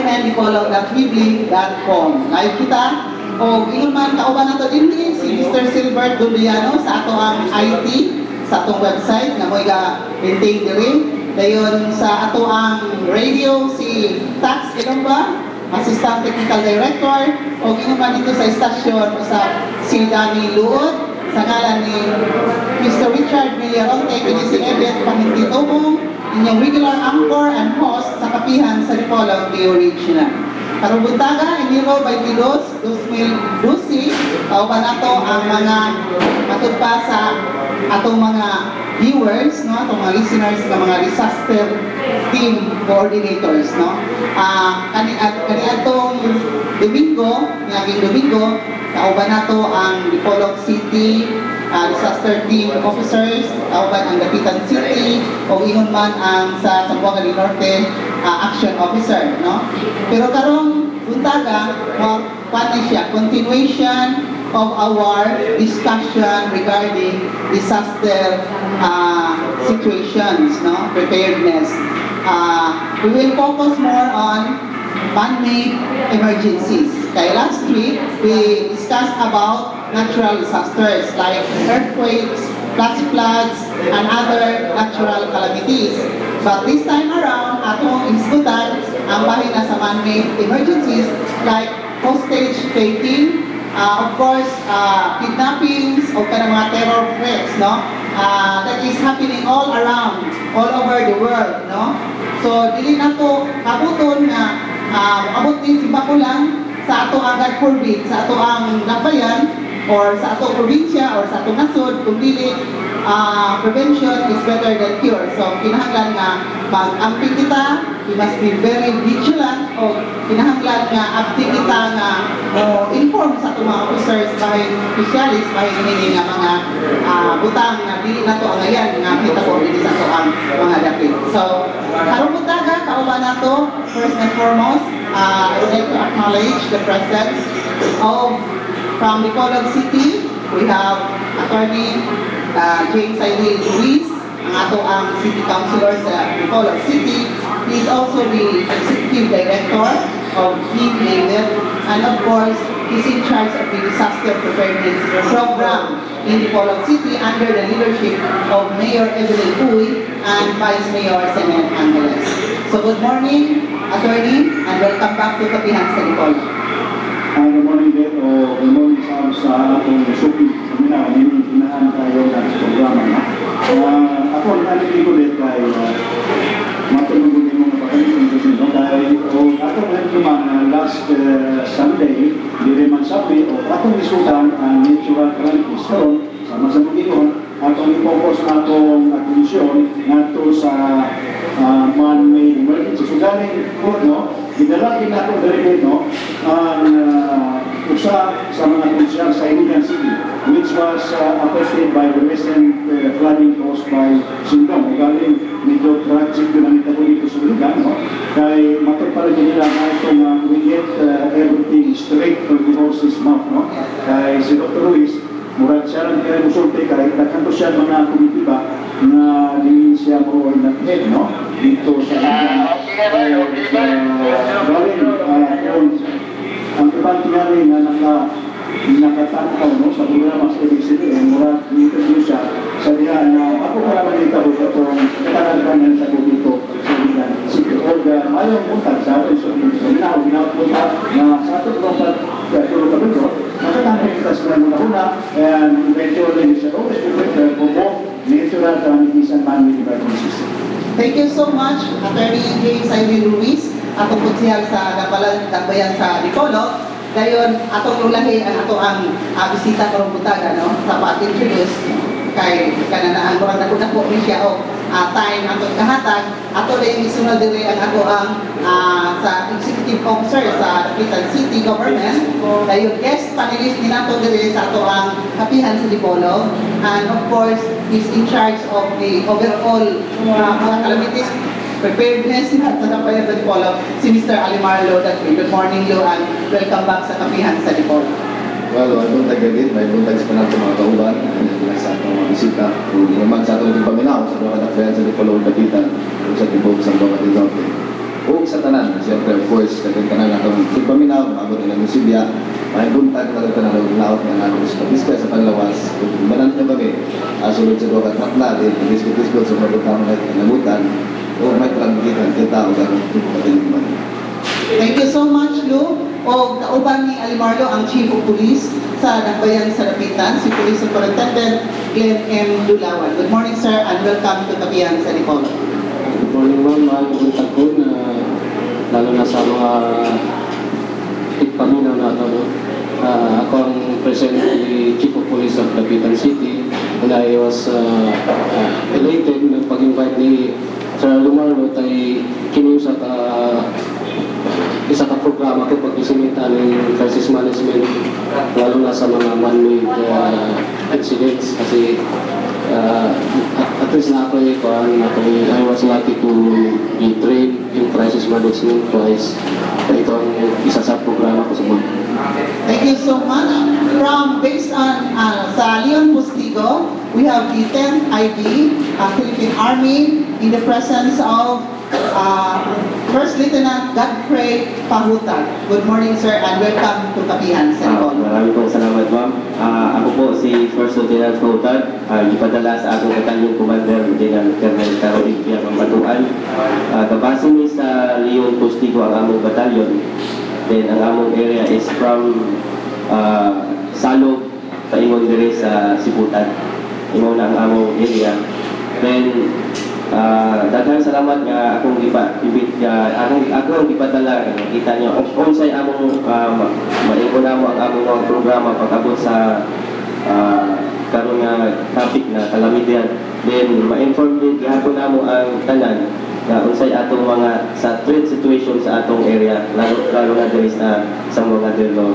cnndipolog.weebly.com. Live kita. O ingon man kauban nato dinhi si Mr. Silbert Duliano sa ato ang IT sa atong website nga mo ga-maintain diri. Dayon sa ato ang radio si Tax Ilongba, Assistant Technical Director, o ingon man dito sa estasyon sa si Danny Luod, sa ngalan ni Mr. Richard Villaronte, kini si Ebet Pahintitobong, inyong regular anchor and host sa kapihan sa Dipolog The Original. Karong buntaga, Enero 22, 2012, kauban nato ang mga matugpa sa atong mga viewers, no, atong mga listeners ng mga disaster team coordinators, no. Kani atong Domingo, ngayong Domingo, kauban nato ang Dipolog City disaster team officers, kauban ang Dapitan City, o ingon man ang sa Zamboanga del Norte action officer, no. Pero karong buntaga, paano siya? Continuation of our discussion regarding disaster situations, no, preparedness. We will focus more on man-made emergencies. Kaya last week, we discussed about natural disasters like earthquakes, flash floods, and other natural calamities. But this time around, atong isgutan ang bahin na sa man-made emergencies like hostage taking, of course, kidnappings o kanang mga terror threats, no? That is happening all around, all over the world, no? So, dili na to kabuton na abot din si Bakulang sa ato ang God forbid, sa ato ang nabayan, or sa ato probinsya, or sa ato nasod, kung dili prevention is better than cure. So, kinahanglan nga mag-amping kita, we must be very vigilant, o kinahanglan nga active kita nga inform sa itong mga officers, bahay specialists, bahay nini nga mga butang na dili na to ang ayan, nga kita ko dili sa ito ang mga dapit. So, karong butaga, kauban na to, first and foremost, I would like to acknowledge the presence of, from Dipolog City, we have Attorney James Ailey Ruiz, ang ato ang City Councilor sa Dipolog City. He is also the Executive Director of DPADEP, and of course, he's in charge of the Disaster Preparedness Program in Dipolog City under the leadership of Mayor Evelyn Uy and Vice Mayor Semen Angeles. So good morning, Attorney, and welcome back to Kapihan sa Dipolog. Good morning, Dave. Good morning sa atong suki. Kamina, inahan tayo ng programa na. Ako, nakalipin ko din kay matulungan din mga pagkalitin ko sino. Dahil ako naman last Sunday, di rin man sabi, akong isudan ang natural calamities. Pero, sama sa Panginoon, atong i-focus na atong atensyon nato sa man-made emergency. So, galing po, no? Dinalagin na ito dahil no, ang usa sa mga konsyal sa Iligan City, which was affected by the recent flooding caused by Sindong. Galing medyo tragic na nito dito sa Iligan, no? Kaya matagpala nila na ito na we get everything straight from the horse's mouth, no? Kaya si Dr. Ruiz, murag siya lang kaya musulti, kaya nakanto siya mga komitiba na din siya mo nag-head, no? Dito sa Iligan. Ang ibang tingali na nakatangkaw, no, sa programa sa ABCD, mura dito siya sa diyan na ako naman dito itong katanaganan sa dito sa Iligan City. Ayaw punta sa atin sa ginagawa na sa ating programa tulog kami ito, nakatangkaw kita sa muna-una, and eventually sa always prepare for both natural calamities and man-made emergencies. Thank you so much, Attorney James Ailey Ruiz, atong kunsihal sa Dakbayan sa Dipolog. Dayon, atong lulahi ang ato ang bisita karong butaga, no? Sa pa-introduce kay kananaan murag dako ni siya o time atong kahatag. Ato rin isunod diri ang ato ang sa executive officer sa Dapitan City Government. Dayon, guest panelist din ato diri sa ato ang kapihan sa Dipolog. And of course, he's in charge of the overall mga calamities preparedness at sa Kapihan sa Dipolog, si Mr. Alimar Lo. Good morning, Lo, and welcome back sa Kapihan sa Dipolog. Well, may buntag agad, may buntag sa panahon sa mga kauban, sa atong mga bisita, naman sa atong paminaw sa mga Kapihan sa Dipolog, Dapitan, sa Dipolog, sa mga Norte. O sa tanan, siyempre of course, kaging tanan na itong Tigpaminaw, maabot na ng Sibya, may buntag na ito na laot nga natin sa Pabiska sa Panlawas. Kung manan nyo kami, sulod sa doka tratla, din, pag-iskot-iskot sa mabutang na namutan, o may trangitan kita o gano'n patinuman. Thank you so much, Lou. O kauban ni Alimarlo ang Chief of Police sa Nagbayan sa Dapitan, si Police Superintendent Glenn M. Dulawan. Good morning, sir, and welcome to Kapihan sa Dipolo. Good morning, ma'am. Mabuntag ko na lalo na sa mga Tigpaminaw na ito. Ako ang presently Chief of Police of Dapitan City, and I was elated na pag-invite ni Sir Lumarlo tay kiniusa ka isa ka programa ko pag-isimita ng crisis management lalo na sa mga man-made incidents kasi at least na ako I was lucky to be trained in crisis management twice. Ito ang isa sa programa ko sa mga. Thank you so much. Based on sa Leon Postigo, we have the 10th ID, Philippine Army, in the presence of First Lieutenant Godfrey Pahutan. Good morning, sir, and welcome to Kapihan sa Dipolo. Maraming pong salamat, ma'am. Ako po si First Lieutenant Pahutan, ipadala sa akong Battalion Commander, General Colonel Caroline Pia Pambatuan. Kabase ni sa Leon Postigo ang among batalyon. Then ang among area is from Salog, paingon dire sa Sibutan. Imo na ang among area. Then daghang salamat nga akong akong ipadala kita nyo unsay among maingon namo ang among mga programa pag-abot sa karon nga topic na kalamidad. Then ma-inform din gihapon namo ang tanan na unsay atong mga sa threat situation sa atong area lalo na diri sa mga delo.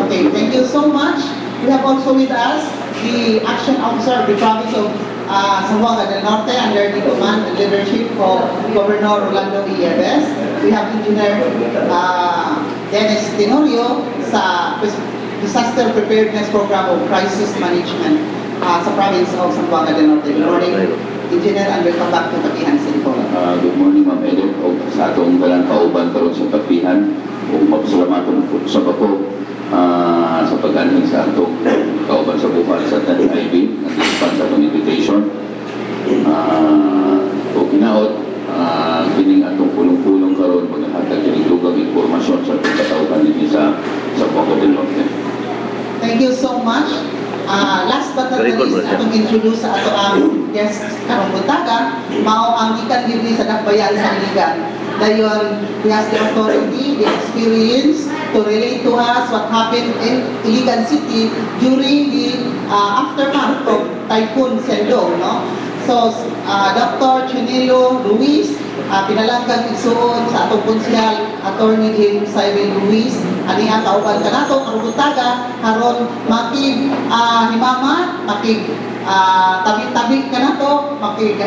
Okay, thank you so much. We have also with us the Action Officer of the Province of Zamboanga del Norte under the command and leadership of Governor Rolando Ieves. We have Engineer Dennis Tenorio sa Disaster Preparedness Program of Crisis Management sa Province of Zamboanga del Norte. Good morning, Engineer, and welcome back to Kapihan sa Dipolo. Good morning, Ma'am Edith. O sa atong galang kauban karon sa Kapihan, o mapasalamat po sa ako sa pag-aning sa atong kauban sa buwan sa TNIB, nag-ispan sa atong invitation. O kinaot, kining atong pulong-pulong karon maghahatag kining dugang informasyon sa pagkatauhan din sa Zamboanga del Norte. Thank you so much. Last but not least, atong introduce sa ato ang guest karong buntaga, mao ang ikan diri sa Nagbayan sa Iligan. Dayon, he has the authority, the experience to relate to us what happened in Iligan City during the aftermath of Typhoon Sendong, no? So, Dr. Chinelo Ruiz, pinalanggang igsuon sa atong konsyal, Attorney James Cyril Ruiz, ani ang kauban ka nato, karugutaga, haron makig himamat, makig tabi-tabi ka nato, makig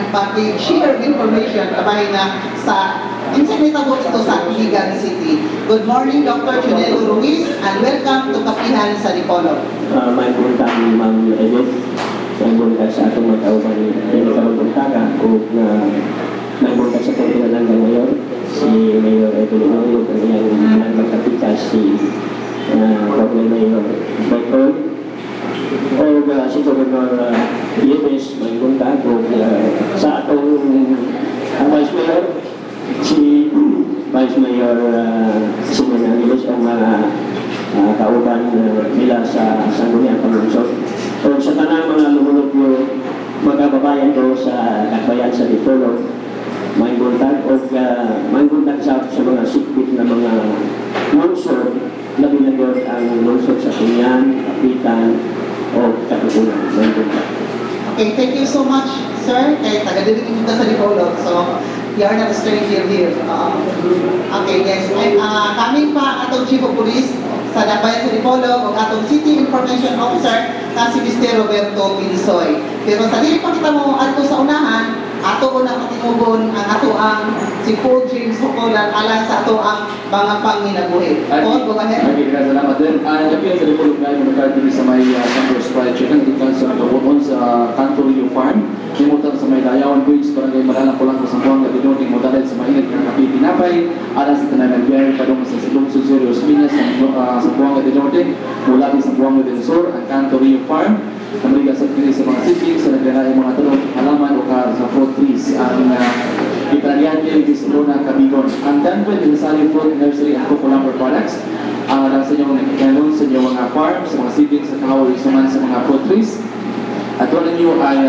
share information, kabay na sa insignitable ito sa Iligan City. Good morning, Dr. Chinelo Ruiz, and welcome to Kapihan sa Dipolo. May buntag ni Ma'am Edith. May buntag sa atong mga kauban ni karong buntaga o na may buntag sa Pagkilan hanggang ngayon. Si Mayor Edwin Ulog ang iyang magkapita si Governor Mayor Baikol. O si Governor Ieves may buntag o sa atong Vice Mayor si Vice Mayor Simon Angeles ang mga kauban nila sa Sangguniang Pangungsod. O sa tanang mga lumunod yung magkababayan ko sa Nagbayan sa Dipolo, may buntag o may buntag sa mga sikbit na mga lungsod, labi na doon ang lungsod sa Tunyan, Kapitan o Katutunan. May buntag. Okay, thank you so much, sir. Kaya taga-dito kita sa Dipolo, so you are not a stranger here. Okay, yes. Kami pa atong Chief of Police sa Nagbayan sa Dipolo o atong City Information Officer na si Mr. Roberto Pinsoy. Pero sa dili pa kita mo ato sa unahan, ato unang matinugon ang ato ang si Paul James Hukolan alang sa ato ang mga panginabuhi. Paul, go ahead. Okay, salamat din. Napiyang sa Lipolog na yung nagkakaroon din sa may Sanders Fried Chicken dito sa Nagawon sa Canto Rio Farm. Limutan sa may Dayawan Bridge, barangay Maralang Pulang sa Buang Gabinoting Modalet sa mainit ng kapi pinapay. Alas sa Tanay Nagbiyahe padung sa Silong Susurios Minas sa Buang Gabinoting mula din sa Buang Gabinoting Sur, ang Canto Rio Farm. Namaligas sa kini sa mga siblings sa naglanay mga tanong halaman o sa fruit trees ang ipanagyan kini di Simona Cabigon. Ang Danville Nazario Fruit Nursery and Coco Lumber Products ang sa inyong nakikilala sa inyong mga farm, sa mga siblings, sa kahoy, sa mga fruit trees. At wala niyo ay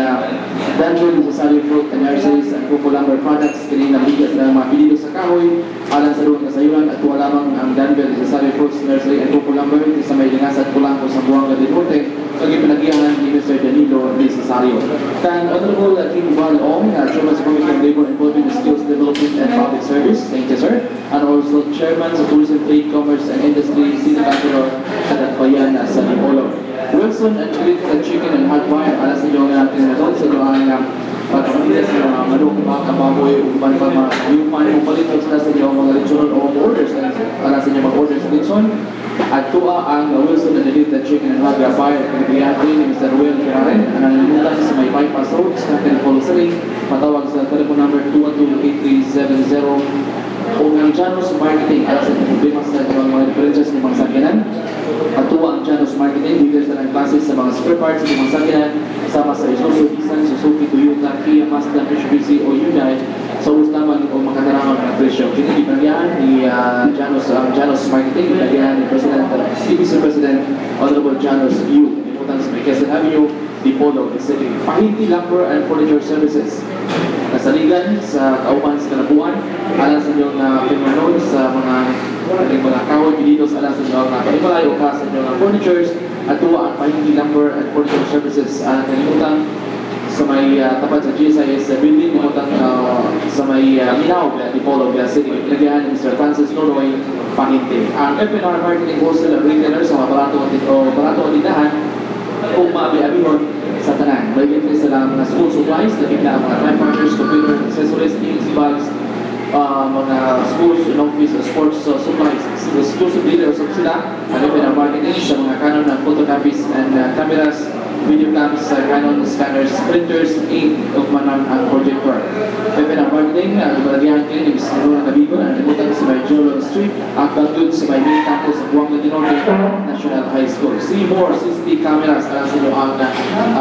Danville Nazario Fruit Nurseries and Coco Lumber Products kini namaligas ng mga pilido sa kahoy alang sa doon kasayuran at wala lamang ang Danville Nazario Fruit Nursery and Coco Lumber sa may lingasat Pulang sa Buanga del Norte pag ipinagyahan ni Mr. Danilo Cesario. Kan Honorable Kim Ong, Chairman sa Committee on Labor Employment and Skills Development and Public Service, thank you sir. And also Chairman sa Tourism, Trade, Commerce and Industry, City Councilor sa Datbayan sa Lipolog. Wilson and Clinical Chicken and Hardwire, alas na yung natin na doon sa doon pagkakalitas ng mga manok, mga kababoy, upan pa yung palit sa yung mga lechon o orders, alas na yung mga orders sa lechon. At tuwa ang Wilson and Clinical Chicken and Hardwire, pinagbiyahan ni Mr. Ruel Ferraren, ang nalimutan sa may bypass road, sa Telephone City, patawag sa telephone number 212-8370. Kung ang Janus Marketing, alas na problema sa mga references ng mga sakyanan, patuwa ang Janus Marketing, leaders na ng classes sa mga spare parts ng mga sakyanan, kasama sa Isuzu, Nissan, Suzuki, Toyota, Kia, Mazda, Mitsubishi o Hyundai, sa lamang o makatarangan ng presyo. Kinigipagyan ni Janus Marketing, pinagyan ni CBC President, Honorable Janus Yu, limutan sa may Quezon Avenue, Dipolog, City. Pahinti Lumber and Furniture Services. Kasaligan sa kauban sa Kalabuan, alam sa inyong pinunod sa mga kahoy, pilidos, alam sa inyong panimalayo ka sa inyong furnitures, at tuwa ang Pahinti Lumber and Furniture Services. Kalimutan sa may tapat sa GSIS building, kalimutan sa may Minao, Dipolog, City. Pinagyan ni Mr. Francis Noroy, Pahinti. Ang FNR Marketing Wholesale and Retailers sa mga barato o tindahan, kung maabi-abihon sa tanan. May libre sila mga school supplies, nakikita ang mga typewriters, computer, accessories, inks, bags, mga schools, office, sports supplies. Exclusive dealers of sila, ang marketing sa mga Canon na photocopies and cameras, video cams, Canon scanners, printers, ink, o manan ang projector. Ang marketing, balagyan kayo ng Simona Cabigon, ang limutan sa may Joron Street, ang bangdun sa may main campus sa Buanga del Norte National High School. See more CCTV cameras sa inyo ang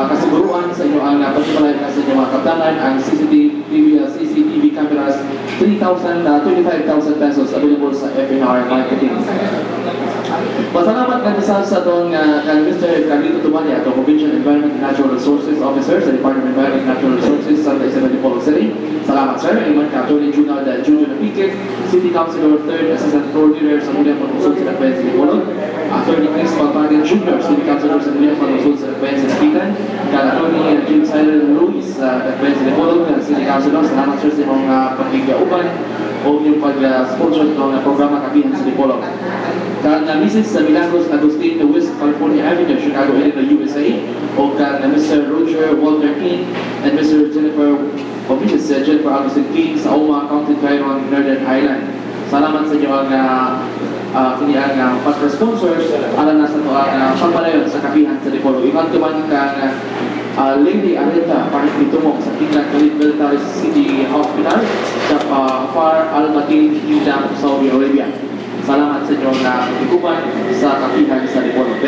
kasiguruan, sa inyo ang pagsimalay sa inyo mga kaptanan, ang CCTV cameras, 25,000 pesos available sa FNR Marketing. Pasalamat nga sa itong Mr. Carlito Tumanya, itong Provincial Environment and Natural Resources Officer sa Department of Environment and Natural Resources sa Isabel Dipolog City. Salamat sir. Iman ka, Attorney Junal Napiket, City Councilor, 3rd Assistant Coordinator sa Muliang Panusod sa Nagbayan sa Dipolog. Attorney Chris Palpagan Jr., City Councilor sa Muliang Panusod sa Nagbayan sa Napitan. Attorney Jim Siler Ruiz sa Nagbayan sa Dipolog, City Councilor. Salamat sir sa inyong pagkikauban o yung pag-sponsor ng programa Kabihan sa Dipolog. Kan Mrs. Milagros Agustin na West California Avenue, Chicago, Illinois, USA, o kan Mr. Roger Walter King and Mr. Mrs. Jennifer Agustin King sa Oma County, Taiwan, Northern Ireland. Salamat sa inyo ang pag-sponsors alam na sa ito ang pagpalayon sa Kabihan sa Dipolog. Iman tuman ka Lady Areta, parang itumok sa Tingnan Khalid Military City Hospital sa Far Al-Matin, Kingdom, Saudi Arabia. Salamat sa inyong ikupan sa Kapihan sa Dipolog.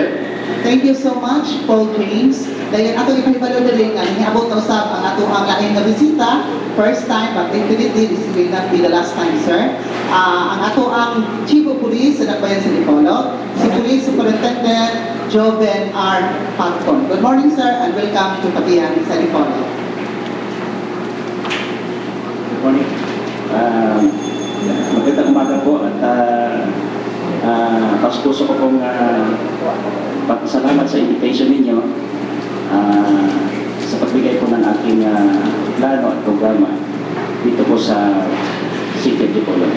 Thank you so much, Paul James. Dahil ato ipahibalo na rin ang hiabot na usap ang ato ang laing na bisita. First time, but definitely this will not be the last time, sir. Ang ato ang Chief of Police sa Nagbayan sa Dipolog, si Police Superintendent Joven R. Pagcon. Good morning, sir, and welcome to Kapihan sa Dipolog. Good morning. Magandang umaga po at puso ko pong pasalamat sa invitation ninyo sa pagbigay po ng aking plano at programa dito po sa City of Dipolog.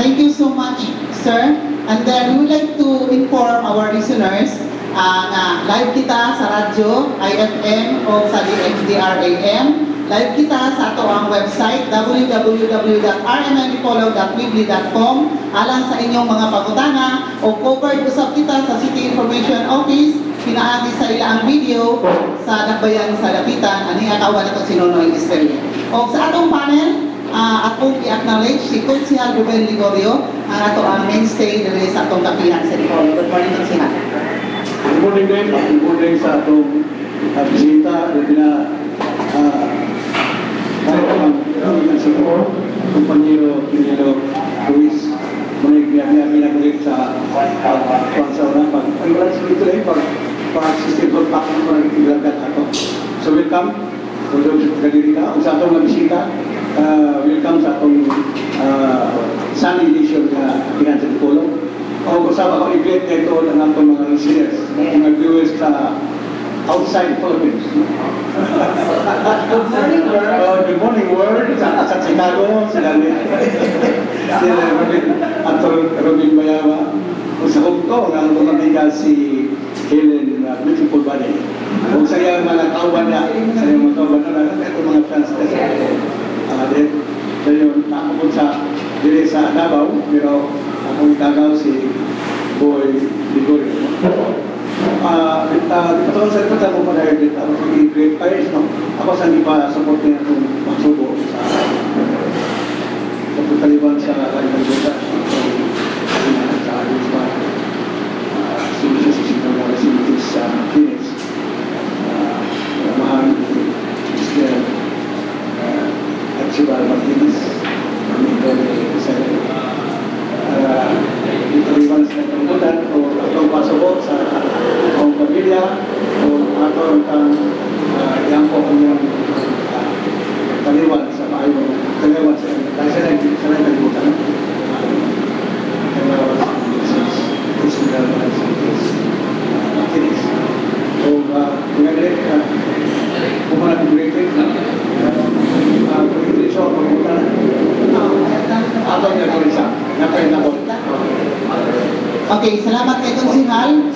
Thank you so much, sir. And then we would like to inform our listeners na live kita sa radyo, IFM o sa DXDR AM. live kita sa ato ang website www.rmnipolog.weebly.com alang sa inyong mga pangutana o covered usab kita sa City Information Office pinaagi sa ilang video sa Dakbayan sa Dapitan ani akawan ato si Nonoy Estrella. O sa atong panel akong i-acknowledge si Konsihal Ruben Ligorio ang ato ang mainstay dili sa atong kapihan sa Dipolo. Good morning, Konsihal. Good morning din. Good morning sa atong bisita. Ang siguro, kumpanyero Pinelo Luis, muna ginagalit sa pagsauna, pag-system for back ng pag-ilagat ato. So welcome, kung doon sa sa atong bisita, welcome sa atong Sunday edition na Pihan sa Dipolo. O kasama ko i-greet na ito ng atong mga listeners, mga viewers sa outside Philippines. Good morning world. Sa Chicago, sila Robin Bayawa. Kung sa Hongkong, ang tumatigal si Helen Beautiful Body. Kung sa iyang mga kauban na, sa iyang mga kauban na, ito mga translation. Then, nakapun sa dili sa Davao, pero akong itagaw si Boy Ligorio. Patawag sa ito mo pa dahil dito ako sa i-great fires, no? Ako sa hindi pa support niya itong magsubo sa pagkaliban sa Raiman Gota sa Alis pa sinisisisip ng mga facilities sa Phoenix mahal Mr. Archibald Martinez ito sa pagkaliban sa pagkakutan o itong pasubok sa ang pamilya o ato ang yang po kanyang kaliwan sa maayo kaliwan sa kalibutan so ngayon pumunta ng briefing presentation pumunta ato yung nakulisa nakailangot. Okay, salamat kay Konsihal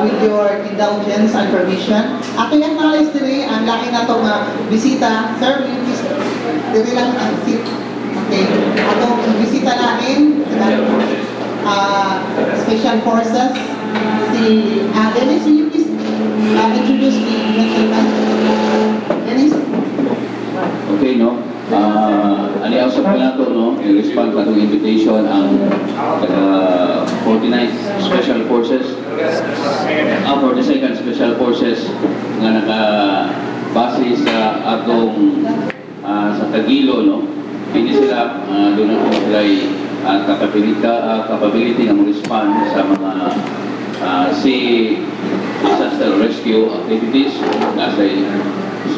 with your indulgence and permission. Ato yung acknowledge diri ang laki na itong bisita. Sir, please, diri lang ang seat. Okay, atong bisita namin, Special Forces, si Dennis, will you please introduce the gentleman? Dennis? Okay, no? Aniausap ko na ito, no? I-respond ka itong invitation ang 49th Special Forces 42nd Special Forces nga nakabase sa atong sa Tagilo, no? Hindi sila doon na sila capability na mag-respond sa mga disaster rescue activities nasa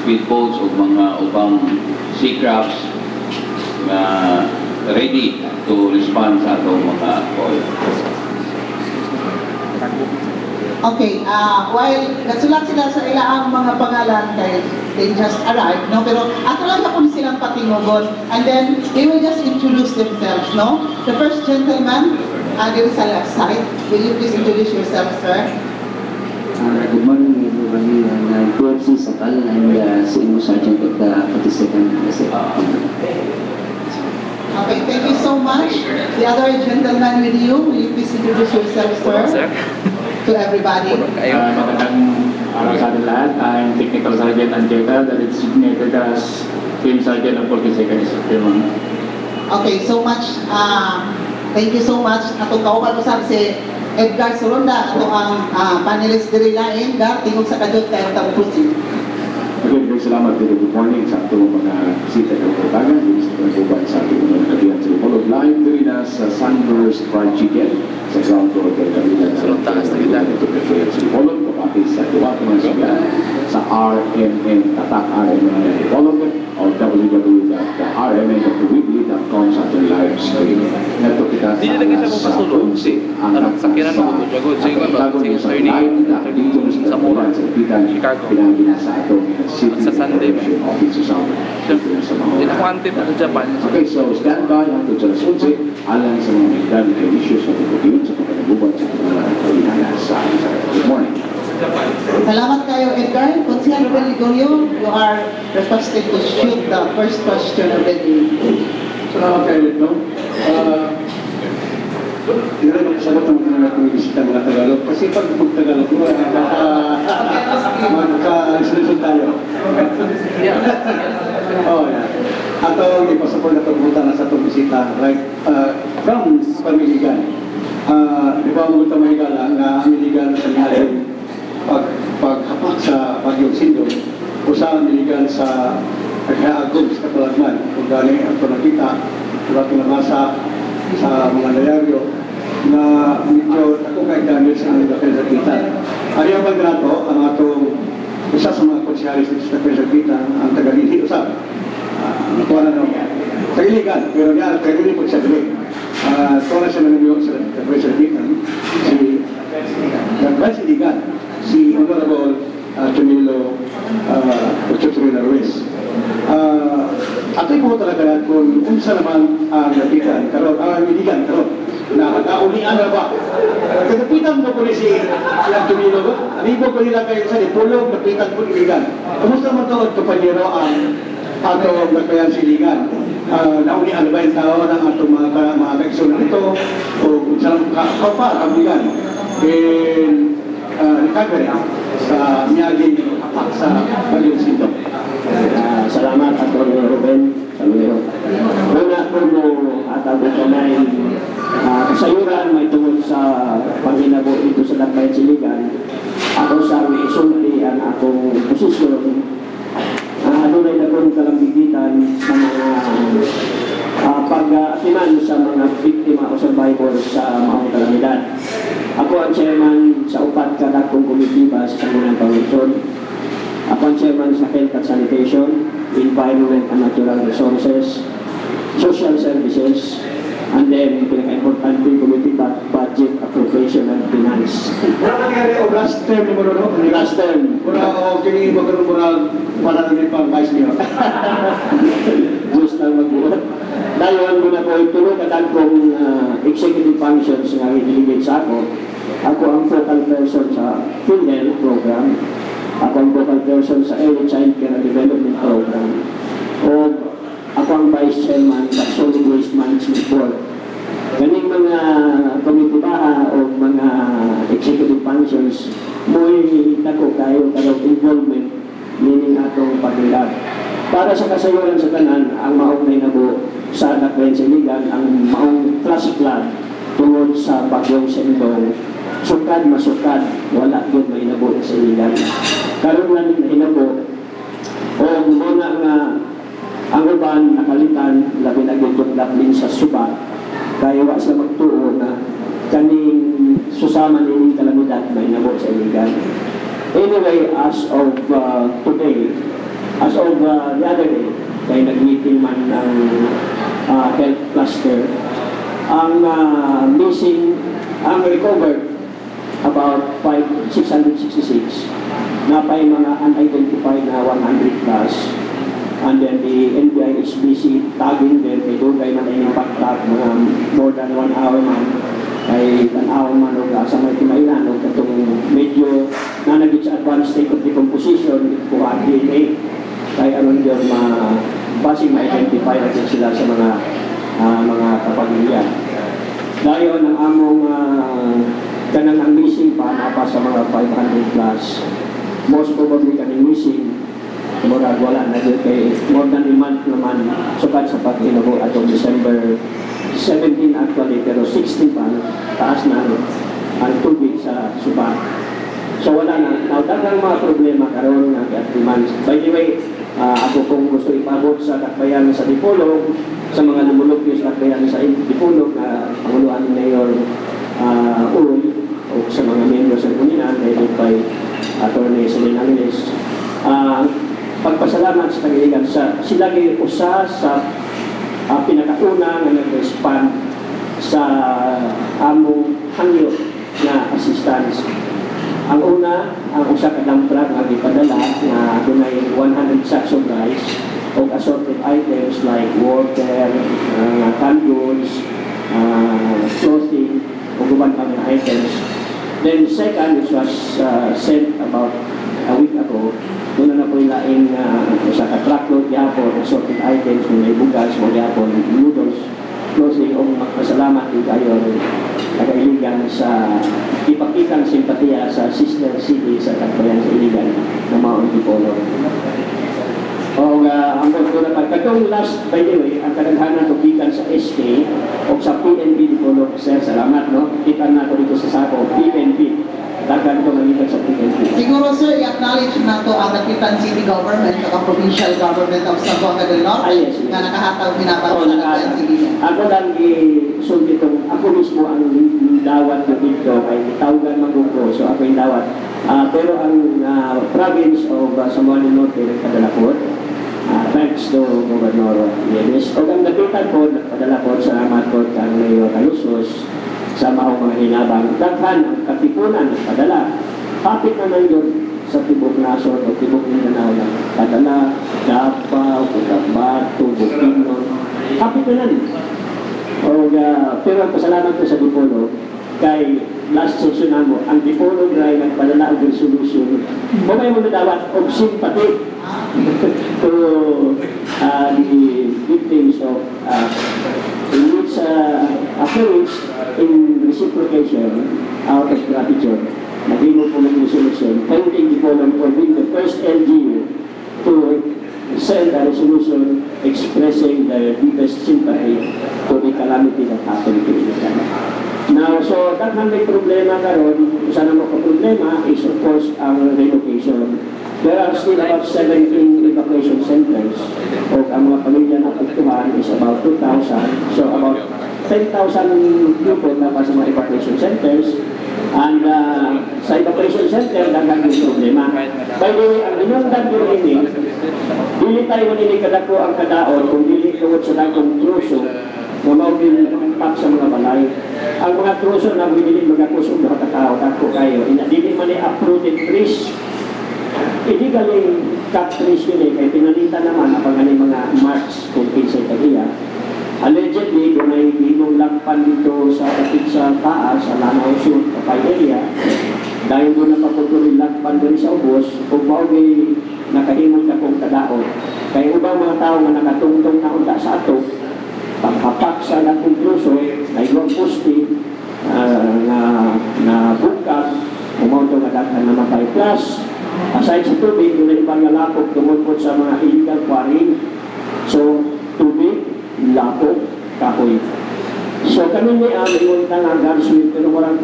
speedboats o mga ubang sea crafts na ready to respond sa atong mga call. Okay, while nasulat sila sa ilaang mga pangalan kay they just arrived, no? Pero ato lang ako silang patingogon and then they will just introduce themselves, no? The first gentleman, there is a left side. Will you please introduce yourself, sir? Good morning everybody. I'm PFC Sakal. I'm the Senior Sergeant of the 42nd SF. Okay, thank you so much. The other gentleman with you, will you please introduce yourself, sir? To everybody. Magandang araw sa ating lahat. I'm Technical Sergeant Angela that is designated as Team Sergeant of 42nd SF. Okay, so much. Thank you so much. Atong kauban usab si Edgar Soronda, ato ang panelist diri lain, tingog sa kadot kay ta proceed. Again, very salamat din. Good morning sa ating mga bisita ng Pagkagan. Gusto ko nagbubat sa ating mga kabihan sa Dipolo. Live din na sa Sunburst Fried Chicken sa ground floor ng kabihan sa Dipolo. Kapatid sa Duwat ng Sigan sa RMN Tatak RMN Dipolo o www.rmn.weebly.com sa ating live stream. Ito kita sa 11 ang sakiran mo jagod sa live na dito sa Moran sa Chicago. Pinagin sa atong sa Sunday ba? Dinakwante pa sa Japan. Okay, so stand by hanggang sa 11 alang sa mga medical issues na tutukin sa pagkagubat sa mga kailangan sa Good morning. Salamat kayo, Edgar. Konsehal Ruben Ligorio, you are requested to shoot the first question of the day. Salamat kayo dito. Hindi rin magsagot ng mga nagbibisita mga Tagalog. Kasi pag Tagalog mo, magka-resolution tayo. Oh, yeah. Ato, ipasapor na itong buta na sa itong bisita. Like, from Pamiligan. Di ba mo ito mahigala na Pamiligan sa nihaling paghapak sa Bagyong Sindong o sa Pamiligan sa Agom sa Katalagman. Kung gani ang ito nakita, kung ito nabasa sa mga diaryo na medyo ako kay Daniel sa ang Kapisakitan. Ayaw bang nato ang atong isa sa mga konsyalis sa Kapisakitan ang tagalili usap. Nakuha na naman. Tagaligan, pero niya, tagaligan po siya dali. Ito na siya nangyayot sa Kapisakitan. Si Ligan, si Honorable Camilo Ochotrina Ruiz. Ako'y po talaga kung unsa naman ang napitan, karon ang Ligan, karon na kaulian na ba? Kadapitan mo po ni si Camilo ba? Alibo ko nila kayo sa Dipolog, napitan po ni Ligan. Kamusta man ito, kapanyero ang ato nagpayan si Ligan? Naulian ba yung tao ng atong mga kaigsunan ito o kung saan kapar ang Ligan? Recovery sa miyaging kapak sa Bagyong Sindong. Salamat Atty. Ruben Saludero. Una po mo at ako kanay kasayuran may tungkol sa panghinabo dito sa Dakbayan Siligan. Ako sa isulti ang akong posisyon. Adunay na kong kalambigitan sa mga pag-atiman sa mga biktima o survivors sa mga kalamidad. Ako ang chairman sa upat kadakong komitiba sa Sangguniang Pangulunsod. Ako ang chairman sa Health and Sanitation, Environment and Natural Resources, Social Services, and then pinaka-importante komitiba, Budget, Appropriation, and Finance. Wala ka rin o last term mo rin o? Last term. Wala o kini magkaroon para rin pang vice mayor. Diyos lang mag-uot. Dahil mo na po ituloy kadagkong executive functions nga hiniligid sa ako. Ako ang focal person sa PhilHealth program. Ako ang focal person sa Early Child Care Development Program. O ako ang vice chairman sa Solid Waste Management Board. Ganing mga komitibaha o mga executive functions mo'y nako kayo involvement meaning atong pagilad. Para sa kasayuran sa tanan, ang maunay na po sa Dakbayan Siligan, ang maong flash flood tungod sa Bagyong Sindong, sukad masukad, wala yun may nabo sa Siligan. Karoon lang na inabo, o muna nga ang uban nakalitan, labi na gitod-laplin sa suba, kaya wa sa magtuo na kaning susama nining kalamidad may nabo sa Siligan. Anyway, as of today, as of the other day, kaya nag-meeting man ng health cluster, ang missing, ang recovered about 666, napay mga unidentified na 100 plus, and then the NBI is busy tagging them, kay doon kayo man ay impact mga more than 1 hour man, kay tanaw man o sa may timaylan o katong medyo na naging sa advanced state of decomposition, kuha DNA, kay aron yun basing ma-identify natin sila sa mga kapamilya. Dayon ang among kanang ang missing pa napa sa mga 500 plus. Most probably kanang missing murag wala na dito kay more than a month naman sukat sa paghinabo atong December 17 actually, pero 16 pa taas na ang tubig sa suba. So wala na. Now, daghang mga problema karon nga kay by the way, ako kung gusto ipabot sa Dakbayan sa Dipolog, sa mga lumulog sa Dakbayan sa Dipolog na panguluan ni Mayor Uy o sa mga membro sa komunidad led by Atty. Selena Aliles, pagpasalamat sa Tagaligan sa sila usa sa pinakauna nga nag-respond sa among hangyo na assistance. Ang una, ang usa ka dump truck nga gipadala na dunay 100 sacks of rice o assorted items like water, candles, clothing, o guban pa mga items. Then second, which was sent about a week ago, doon na po ilaing sa ka-truckload yapon, assorted items, may bugas, mga yapon, noodles, closely ang magpasalamat din kayo nag-iligan sa ipakitang simpatiya sa sister city sa Tagbayan sa Iligan na Mount Antipolo. O ang ko na pagkatong last, by the way, ang kadaghanan tukikan sa SK o sa PNP Antipolo, sir, salamat, no? Kita na ito dito sa sako, PNP. Dagan ko manilag sa PNP. Siguro sir, i-acknowledge na to ang Dapitan City Government at ang Provincial Government of Zamboanga del Norte yes. na nakahataw ginataw sa Dapitan City. Ako lang i-sulti itong, ako mismo ang dawat na dito ay tawagan magugo, so ako yung dawat. Pero ang province of Zamboanga del Norte nagpadalakot, thanks to Governor Nieves. O ang napitan po, nagpadalakot, salamat po kang Mayor Calusos, sa mga hinabang daghan ang katipunan padala. Kapit naman yun sa Tibok Nasor o Tibok Mindanao lang. Padala, Davao, Cotabato, Bukidnon. Kapit na lang. Pero pasalamat ko sa Dipolo kay last session namo, ang Dipolo Dry nagpadala ang resolution. Mamay mo na dawat og sympathy to the victims of in which approach in reciprocation out of gratitude. Naging po ng resolution, thanking the Poland for being the first LGU to send a resolution expressing the deepest sympathy to the calamity that happened to Iligan. Now, so that may problema karon, sana mo problema is of course ang relocation. There are still about 17 evacuation centers o ang mga pamilya na apektuhan is about 2,000. So about 10,000 people na sa mga evacuation centers. And sa evacuation center, dagang yung problema. By the way, ang inundan yung ini, dili tayo manili kadako ang kadaon kung dili tungod sa dagong truso na maugil tap sa mga balay. Ang mga truso na binili magakusog na katao, dako kayo. Dili man uprooted trees. Hindi galing cut trees yun kaya pinalitan naman ang mga marks kung pinsay tagiya. Allegedly, kung may ginong lakpan dito sa kapit sa taas, sa Lanao Sur, Kapay area, dahil doon na paputuloy lakpan doon sa ubos, kung maugay nakahimog na kong kadaon. Kaya ubang mga tao na nakatungtong na unta sa ato, pagkapak sa lakong truso, na iwang posti, na bukag, umonto nga daghan na matay. Plus, aside sa tubig, doon na ibang nalapog tungkol sa mga illegal quarrying. So, tubig, lapog, kahoy. So, kami niya, may unta nga gunsmith, pero walang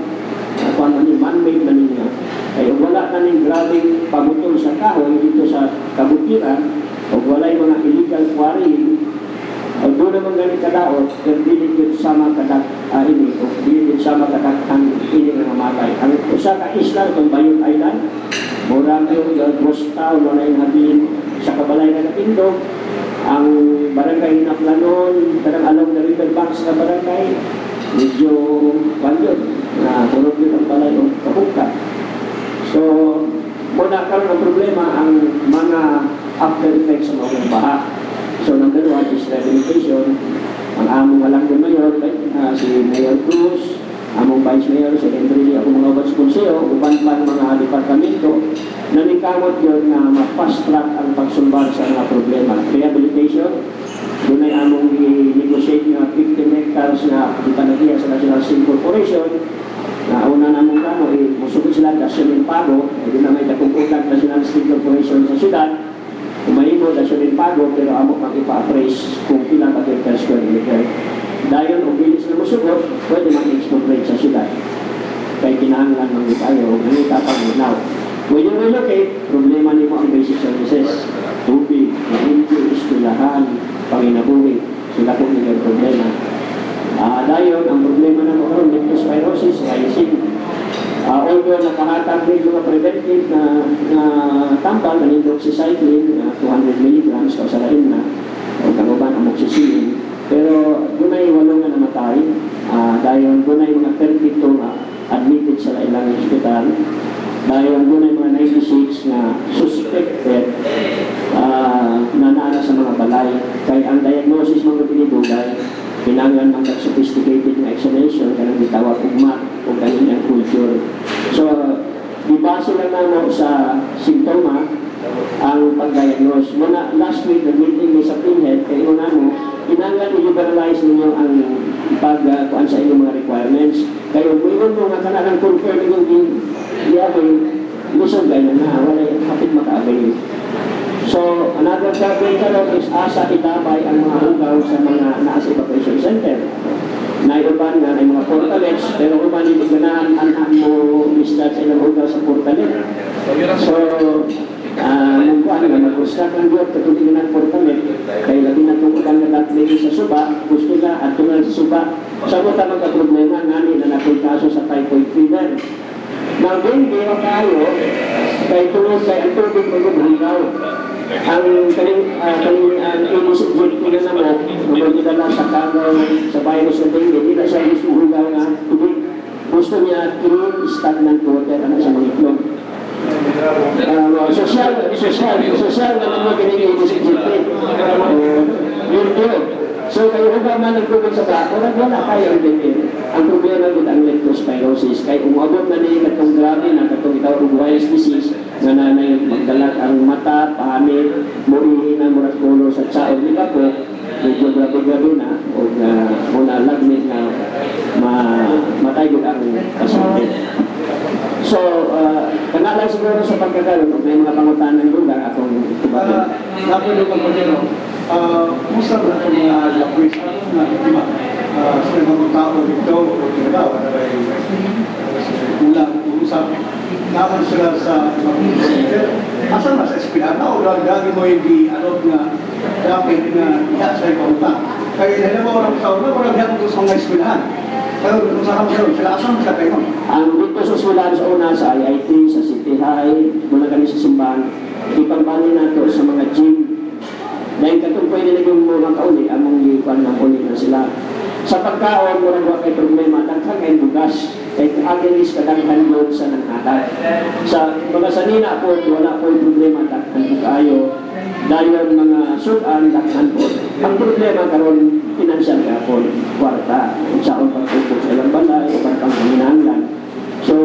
man-made na niya. Kaya wala na ning grabing pagutol sa kahoy dito sa kabutiran, o wala yung mga illegal quarrying, o doon naman ganit kadaot, pero diligid sama kadak ini, o diligid sama kadak ang ini nga namatay. Ang usa ka isla, itong Bayot Island, murang yung ghost town, wala yung hatiin sa kabalay na Napindog, ang barangay Naplanon, kadang along na river banks na barangay, medyo banyon, na tulog yun ang balay o kapuka. So, muna karoon ng problema ang mga after effects sa mga baha. So, number one is rehabilitation. Ang among walang yung mayor, si Mayor Cruz, among Vice Mayor, Secretary, ako mga Obas Conseo, uban pa mga departamento, nanikamot yun na ma-fast track ang pagsumbar sa mga problema. Rehabilitation, doon ay among i-negotiate nga 50 hectares na ipanagiya sa National Steel Corporation, na una namong kamo, musugod sila Dasyolin Pago, doon na may dakungkutan National Steel Corporation sa syudad, umayimo Dasyolin Pago, pero amok mag-ipa-appraise kung ilang hectares square meter. Dahil kung bilis na musugod, pwede mag-export rate sa syudad. Kaya kinahanglan ng tayo, nangita pang now. When you relocate, problema nimo ang basic services. Tubig, mahinti, iskulahan, panginabuhi. Sila po nila problema. Dahil ang problema na mo leptospirosis, rising. Although nakahatag rin mga preventive na tampal, na doxycycline, 200 mg, kausalain na, o kaguban amoxicillin. Pero doon ay walong na namatay. Dahil doon ay mga 32 na admitted sa ilang hospital. Dahil doon ay mga 96 na suspected na naana sa mga balay. Kaya ang diagnosis mga pinidugay, pinangan ng sophisticated na examination, kanang bitawag ugma o kanyang culture. So, ibase lang na sa simptoma ang pag-diagnose. Muna, last week, nag-meeting ni sa PhilHealth, kaya mo inangan i-liberalize ninyo ang pag-kuan sa inyong mga requirements. Kaya mayroon mo nga ka na confirm yung i-avail, lusog kayo na wala yung kapit maka-avail. So, another topic karon is asa itabay ang mga ugaw sa mga nasa evacuation center. Naiuban nga ay mga portalets, pero uban hindi ganahan anak mo mistat sa ilang ugaw sa portalet. So, nagkuhan nga, mag-ustak ang buwat katuloy ng portalet, kaya labi na itong uban na tatli sa suba, gusto na at tunal sa suba. Sa mga magka-problema nga na nakoy kaso sa typhoid fever. Nang dengue o tayo, kay tulog kay ang tubig mo bumigaw. Ang inisip ko na mo, magiging sa kagaw sa virus na dengue, hindi na siya gusto hugaw nga tubig. Gusto niya clean, stagnant water, ano sa mga itlog. Social na mga kinikinisip yun yun. So, kayo huwag man nagtubig sa bako, wala kayo ang dengue. Ang problema din ang leptospirosis. Kaya umabot na niya katong grabe na katong itaw virus disease na nanay magdalag ang mata, pamit, murihin na muras pulo sa tsaon. Di ba po, medyo grabe-grabe na o muna lagmit na matay yun ang kasakit. So, kanala siguro sa pagkakaroon, may mga pangutanan ng lugar akong tubatin. Napalo ka po dito. Kumusta ba ito mga lapwis? Ano na itima? Sa mga tao dito o tinagawa na ba yung ulang usap naman sila sa mga asan na sa eskwelahan na o lagi mo yung di-alog na dapat na iyak sa ikaw. Kaya nila mo walang tao na walang iyak sa mga eskwelahan. Pero kung saan mo sila asan sa kayo? Ang dito sa eskwelahan sa una sa IIT, sa City High, mula kami sa simbahan, ipagbanin nato sa mga gym. Dahil katong pwede na yung mga kauli, among ipan ng uli na sila. Sa pagkaon, murang wala kay problema, daghan kay bugas, kay agilis kadaghan doon sa nanghatag. Sa mga sanina po, wala po yung problema, daghan po kayo. Dahil mga sudan, daghan po. Ang problema karon financial ka po, kwarta, kung saan pagpupot sa ilang balay, o pang paminangan. So,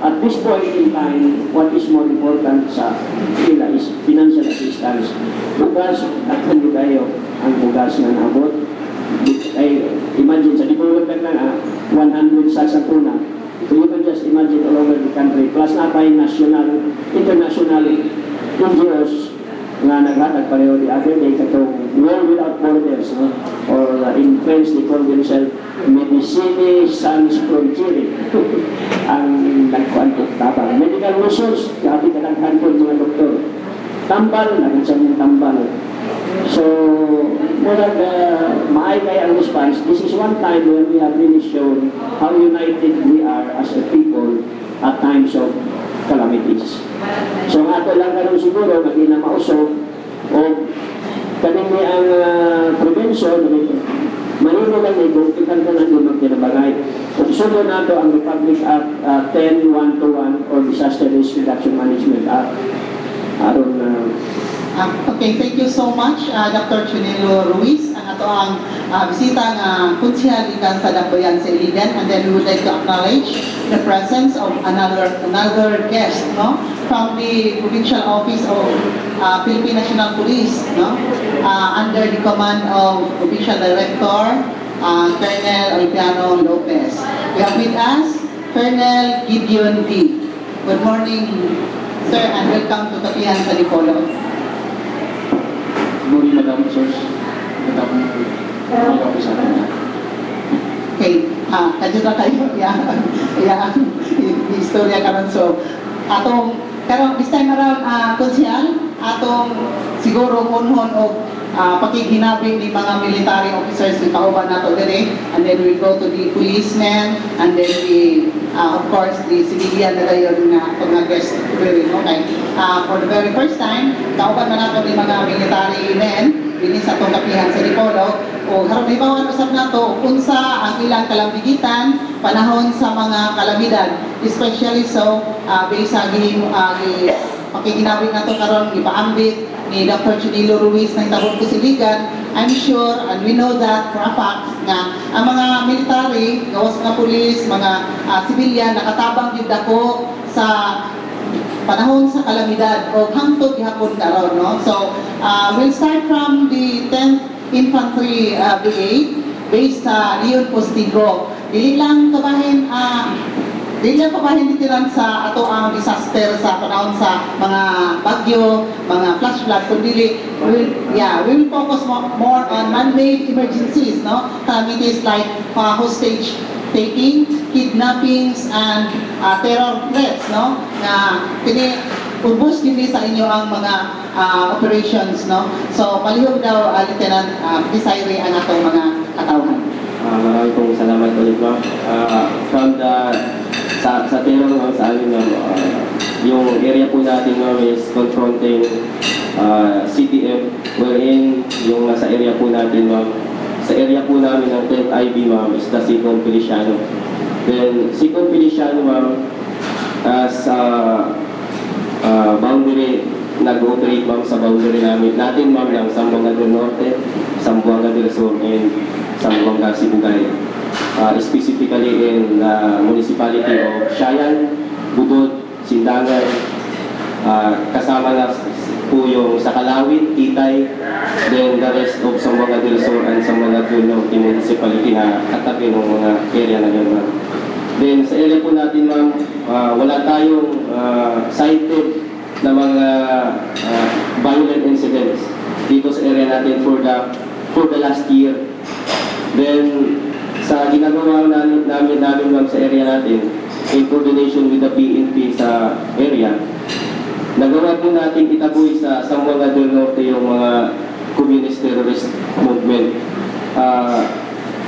at this point in time, what is more important sa sila is financial assistance. Bugas, daghan po kayo ang bugas na nabot. Ay, imagine, sa dipulog na 100 sacks ang tuna. So you can just imagine all over the country. Plus na pa yung national, international NGOs nga naghatag pareho the other day katong World Without Borders, no? Or in French, they call themselves Medicine Sans Frontières. Ang nagkuhan po tabang. Medical resource, grabe kadaghan po mga doktor. Tambal, naging tambal. So, murag maay kaya ang response. This is one time when we have really shown how united we are as a people at times of calamities. So, nga ito lang karon siguro, maging na mausog o kanini ang prevention, manino lang ito, ikan ka lang yung magtinabagay. Kung sunod na ito ang Republic Act 10-121 or Disaster Risk Reduction Management Act. Aron Okay, thank you so much, Dr. Chunelo Ruiz. Ang ato ang bisita ng Kunsihal ikan sa Dakbayan sa Iligan, and then we would like to acknowledge the presence of another guest, no, from the Provincial Office of Philippine National Police, no, under the command of Provincial Director Colonel Olpiano Lopez. We have with us Colonel Gideon D. Good morning, sir, and welcome to Tapihan sa Dipolo. Good morning, Madam Source. Madam Officer. Okay, kadyo na kayo. Istorya karon. So, atong, karon, this time around, Kunsihal, atong siguro unhon o pakiginabing ni mga military officers ni kauban nato dire, and then we go to the policemen, and then we, of course, the civilian na gayon nga mga guest dire, okay? For the very first time, kauban man nato ni mga military men dinhi sa atong Tapihan sa Dipolo, o harap ibawan usab nato unsa ang ilang kalambigitan panahon sa mga kalamidad, especially so based sa pakiginabing nato karon gipaambit ni Dr. Chunelo Ruiz ng Tabon Kusiligan I'm sure and we know that for a fact nga ang mga military, gawas mga pulis, mga civilian nakatabang gyud dako sa panahon sa kalamidad o hangtod gihapon karon, no? So we'll start from the 10th Infantry Brigade based sa Leon Postigo. Dili lang kabahin dito lang sa ato ang disaster sa panahon sa mga bagyo, mga flash flood, kundi we will focus more on man-made emergencies, no? Calamities like hostage taking, kidnappings, and terror threats, no? Na ubos din sa inyo ang mga operations, no? So palihog daw Lieutenant Desiree ang atong mga katawhan. Maraming pong salamat ulit, ma'am. From the sa terror, ma'am, sa amin, ma'am, yung area po natin, ma'am, is confronting CTF, wherein yung nasa area po natin, ma'am, sa area po namin ng 10th IB, ma'am, is the Sikong Feliciano. Then, Sikong Feliciano, ma'am, sa boundary, nag-operate, ma'am, sa boundary natin, ma'am, ng Zamboanga del Norte, Zamboanga del Sur, and Zamboanga Sibugay. Specifically in the municipality of Shayan, Budod, Sindangan, kasama na po yung sa Kalawit, Titay, then the rest of Zamboanga del Sur and Zamboanga del Norte municipality na katabi ng mga area na yun, ma'am. Then sa area po natin, ma'am, wala tayong cited na mga violent incidents dito sa area natin for the last year. Then sa ginagawa namin ma'am sa area natin, in coordination with the PNP sa area, nagawa po natin itaboy sa Zamboanga del Norte yung mga communist terrorist movement.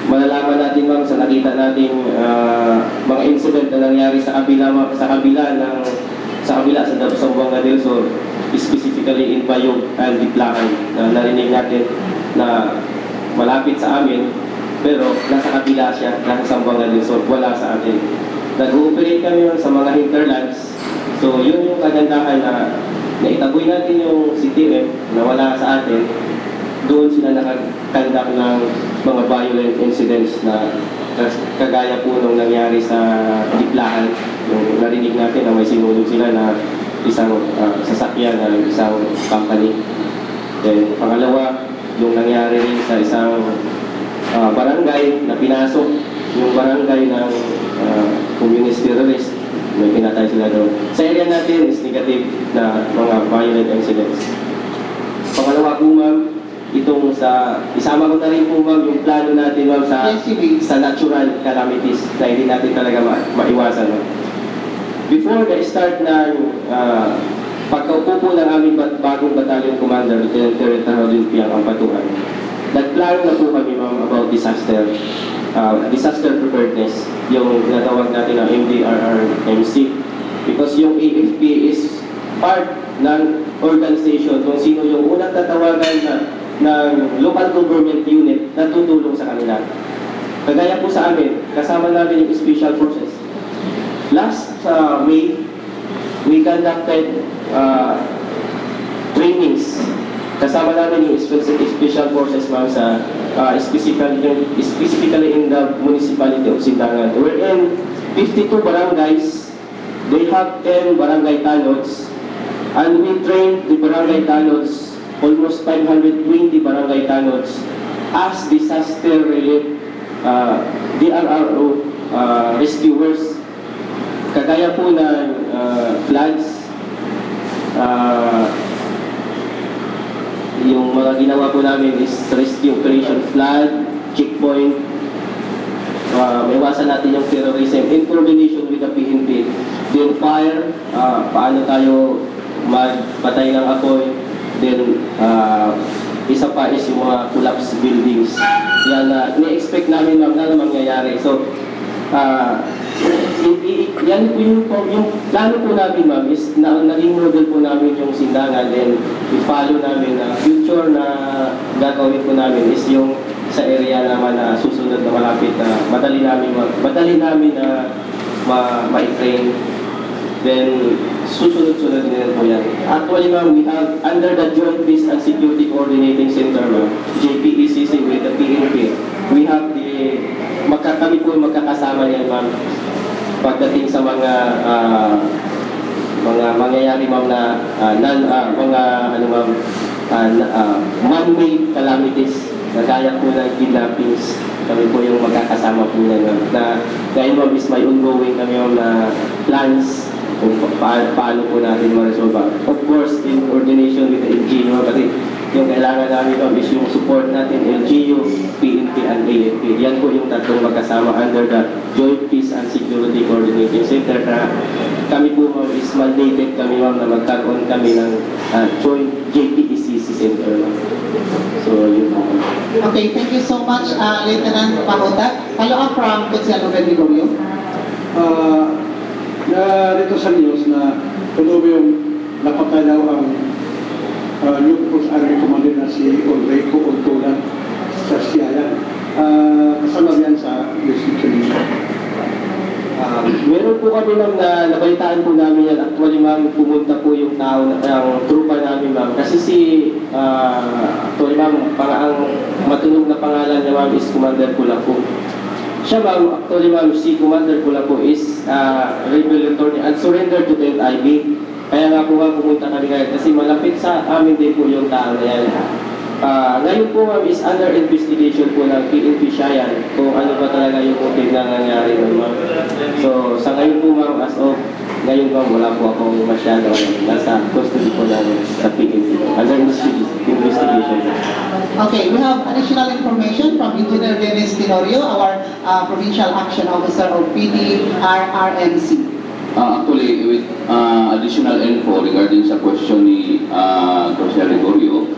Malalaman natin, ma'am, sa nakita natin mga incident na nangyari sa kabila sa Zamboanga del Sur, specifically in Bayog and Diplaan, na narinig natin na malapit sa amin, pero nasa kabila siya, nasa Zamboanga del Sur, wala sa atin. Nag-ooperate kami sa mga hinterlands. So yun yung kagandahan na itaboy natin yung CTF na wala sa atin. Doon sila nakakandak ng mga violent incidents na kagaya po nung nangyari sa Diplaan. Yung narinig natin na may sinulog sila na isang sasakyan ng isang company. Then pangalawa, yung nangyari rin sa isang barangay na pinasok yung barangay ng communist terrorist, may pinatay sila doon. Sa area natin is negative na mga violent incidents. Pangalawa po, ma'am, itong isama ko na rin po, ma'am, yung plano natin, ma'am, sa natural calamities na hindi natin talaga maiwasan, ma'am. Before the start ng pagkaupo po ng aming bagong battalion commander, Lieutenant Colonel Harold Piang Ampatuan, nagplano na po kami, ma'am, about disaster preparedness, yung tinatawag natin ng MDRRMC, because yung AFP is part ng organization kung sino yung unang tatawagan ng local government unit na tutulong sa kanila. Kagaya po sa amin, kasama namin yung Special Forces. Last May, we conducted trainings. Kasama namin yung Special Forces, ma'am, sa specifically in the municipality of Sindangan. We're in 52 barangays. They have 10 barangay tanods. And we trained the barangay tanods, almost 520 barangay tanods, as disaster relief DRRO rescuers. Kagaya po ng floods, yung mga ginawa po namin is rescue operation, flood, checkpoint, maiwasan natin yung terrorism in coordination with the PNP. Then fire, paano tayo magpatay ng apoy. Then isa pa is yung mga collapsed buildings. Yan na ini-expect namin, ma'am, na mangyayari. So yan po yung plano po namin, ma'am, is naging model po namin yung Sindangan, then i-follow namin na future na gagawin po namin is yung sa area naman na susunod na malapit na madali namin na ma-train. Then susunod-sunod din po yan. Actually ma'am, we have under the Joint Peace and Security Coordinating Center ma'am, JPECC with the PNP, we have kami po magkakasama yan ma'am pagdating sa mga mangyayari ma'am na man-made calamities na kaya po ng kidnappings. Kami po yung magkakasama po yan ma'am. Na ngayon ma'am is may ongoing kami ma'am na plans kung paano po natin ma-resolve. Of course, in coordination with the LGU, kasi yung kailangan namin ma'am is yung support natin, LGU, PNP, and AFP. Yan po yung tatlong magkasama under the Joint Peace and Security Coordinating Center na kami po ma'am is mandated kami ma'am na magkaroon kami ng Joint JPECC Center ma'am. So, yun po. Okay, thank you so much, Lieutenant Pahota. Follow-up from Consiano Gregorio. Dito sa news na tuloy yung napatay daw ang new Coast Army Commander na si Enrico Ortolan sa Siayan. Kasama yan sa UCC. Meron po kami ma'am na nabalitaan po namin yan. Actually ma'am, pumunta po yung tao, ang trupa namin ma'am. Kasi actually ma'am, ang matunog na pangalan niya ma'am is Commander Pulapo. Siya ma'am, actually ma'am, si Commander Pulapo is rebel attorney and surrendered to the NIB. Kaya nga po ma'am, pumunta kami ngayon kasi malapit sa amin din po yung tao na yan. Ngayon po ma'am is under investigation po ng PNP Siayan kung ano ba talaga yung motive na nangyari ma'am. So sa ngayon po ma'am, as of ngayon ma'am, wala po akong masyado nasa custody po namin sa PNP under investigation. Okay, we have additional information from Engineer Dennis Tenorio, our Provincial Action Officer of PDRRMC. Actually, with additional info regarding sa question ni Consiano Gregorio,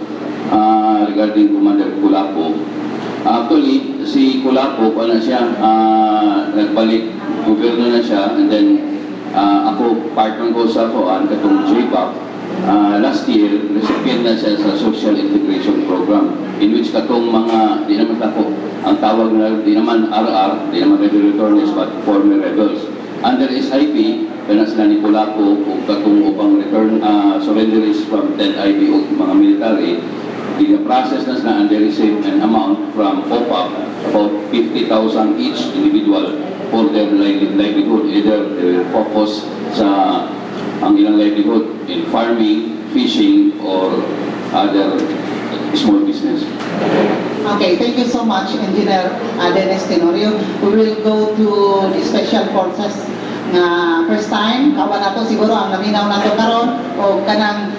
regarding Commander Pulapo. Actually, si Pulapo, nagbalik, gobyerno na siya, and then ako, partner ko sa katong JPAC, last year, recipient na siya sa Social Integration Program, in which katong mga, di naman ako, ang tawag na, di naman RR, di naman rebel attorneys, but former rebels. Under SIP, kaya sila ni Pulapo, kung katong upang return surrenderies from 10 IB o mga military, process na sila and they receive an amount from OPAP, about 50,000 each individual for their livelihood. Either they will focus sa ang ilang livelihood in farming, fishing, or other small business. Okay, thank you so much, Engineer Dennis Tenorio. We will go to the Special Forces na first time, kawan na to siguro ang naminaw na to karon o kanang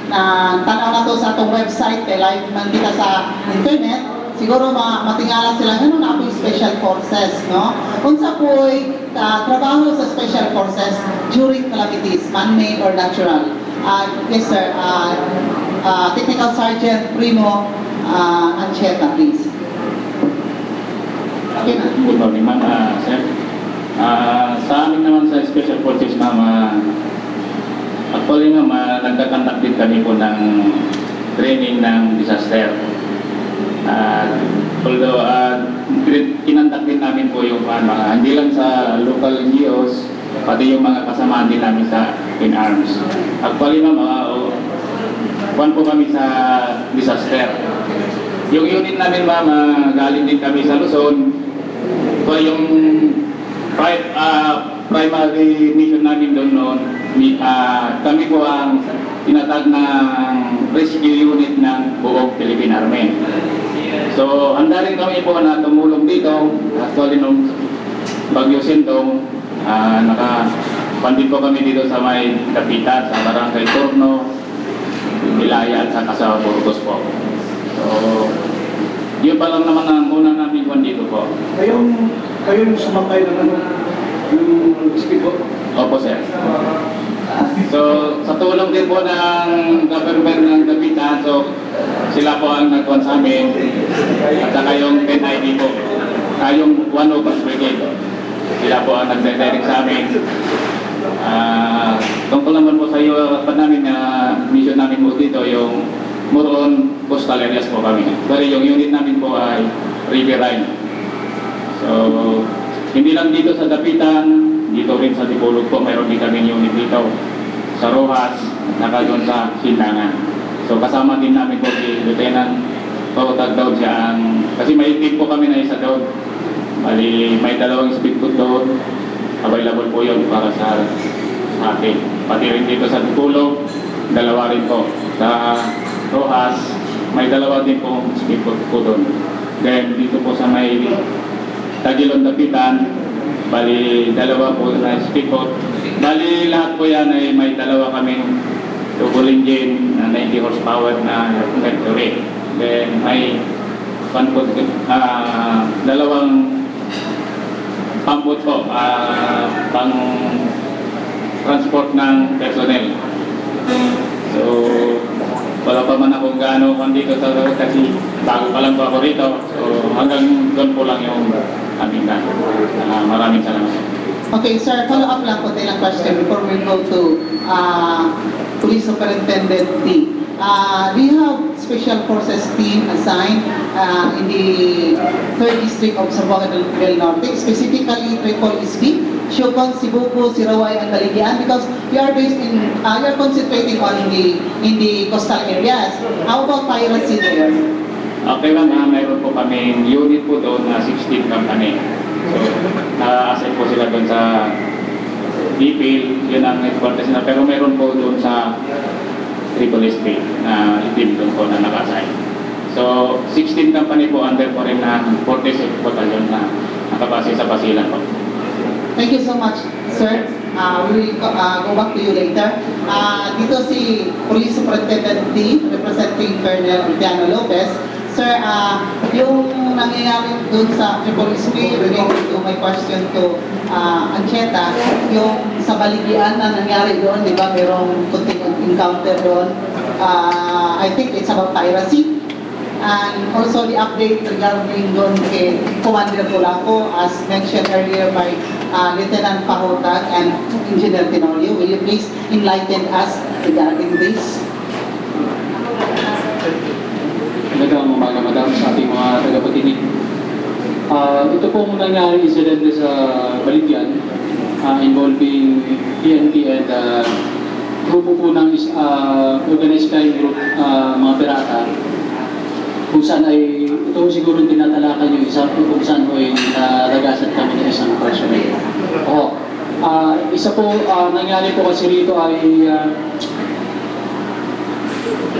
tanaw na to sa atong website kay live man kita sa internet, siguro matingala sila ano na po Special Forces, no? Unsa po'y trabaho sa Special Forces during calamities, man-made or natural. Yes sir, Technical Sergeant Primo Ancheta, please. Okay na. Good morning ma'am, sir. Sa amin naman sa Special Forces ma'am, actually ma'am, nagkakandak din kami po ng training ng disaster. Although kinandak din namin po yung hindi lang sa local NGOs, pati yung mga kasamaan din namin sa in-arms. Actually ma'am, one po kami sa disaster. Yung unit namin ma'am, galing din kami sa Luzon. So yung primary mission namin doon noon, kami po ang tinatag ng rescue unit ng buong Philippine Army. So, handa rin kami po na tumulong dito. Actually, nung Bagyo Sintong, nakapandin po kami dito sa may Kapitan, sa Barangay Torno, Bilaya at saka sa Burgos po. So, yun pa lang naman ang una namin kung dito po. Kayong sumakay ng yung speedboat? Opo, sir. So, sa tulong din po ng government ng Kapitan, so sila po ang nagkuhan sa amin at saka yung 10 ID po, yung 1 Obas Brigade. Sila po ang nagdirect sa amin. Tungkol naman po sa iyo pa namin na mission namin po dito, yung Muron coastal areas po kami. Pero yung unit namin po ay riverine. So, hindi lang dito sa Dapitan, dito rin sa Dipolog po, mayroon din kami unit dito. sa Rojas, saka doon sa Sindangan. So kasama din namin po si Lieutenant Kautag Daud siya kasi may team po kami na isa doon. Bali, may 2 speedboat doon. Available po yun para sa atin. Pati rin dito sa Tulog, 2 rin po. Sa Rojas, may 2 din po speedboat po doon. Then dito po sa may Tagilon Dapitan, bali 2 po na speedboat. Bali lahat po yan ay may 2 kaming double engine na 90 horsepower na Mercury. Then may 2 pampot po pang transport ng personnel. So wala pa man akong gaano dito sa kasi bago pa lang po ako rito. So hanggang doon po lang yung aming gaano. Maraming salamat. Okay, sir, follow up lang po tayo ng question before we go to Police Superintendent D. Do you have special forces team assigned in the 3rd District of Zamboanga del Norte, specifically Tripol SB, Siobon, Sibuco, Sirawai, and Baligyan? Because you are based in, you are concentrating on in the coastal areas. How about piracy there? Okay ma'am, mayroon po kami unit po doon na 16 company. So, na-assign po sila doon sa DPIL, yun ang headquarters na. Pero mayroon po doon sa Tripol SB na team doon po na naka-assign. So, 16 company po under po rin na 46 batalyon na nakabase sa Basilan po. Thank you so much, sir. We will go back to you later. Dito si Police Superintendent D, representing Colonel Diano Lopez. Sir, yung nangyayari doon sa Tripol SB related to my question to Ancheta, yung sa Baligyan na nangyari doon, di ba, merong kunting encounter doon. I think it's about piracy. And also the update regarding doon kay Commander Tulaco, as mentioned earlier by Lieutenant Pahotag and Engineer Tenorio. Will you please enlighten us regarding this? Magandang umaga, madam, sa ating mga tagapakinig. Ito pong nangyari insidente sa Baligyan involving PNP and grupo po ng organized crime group, mga pirata, kung saan ay ito siguro tinatalakan yung isa kung saan ay nalagasan kami ng isang operasyon. Isa po nangyari po kasi rito ay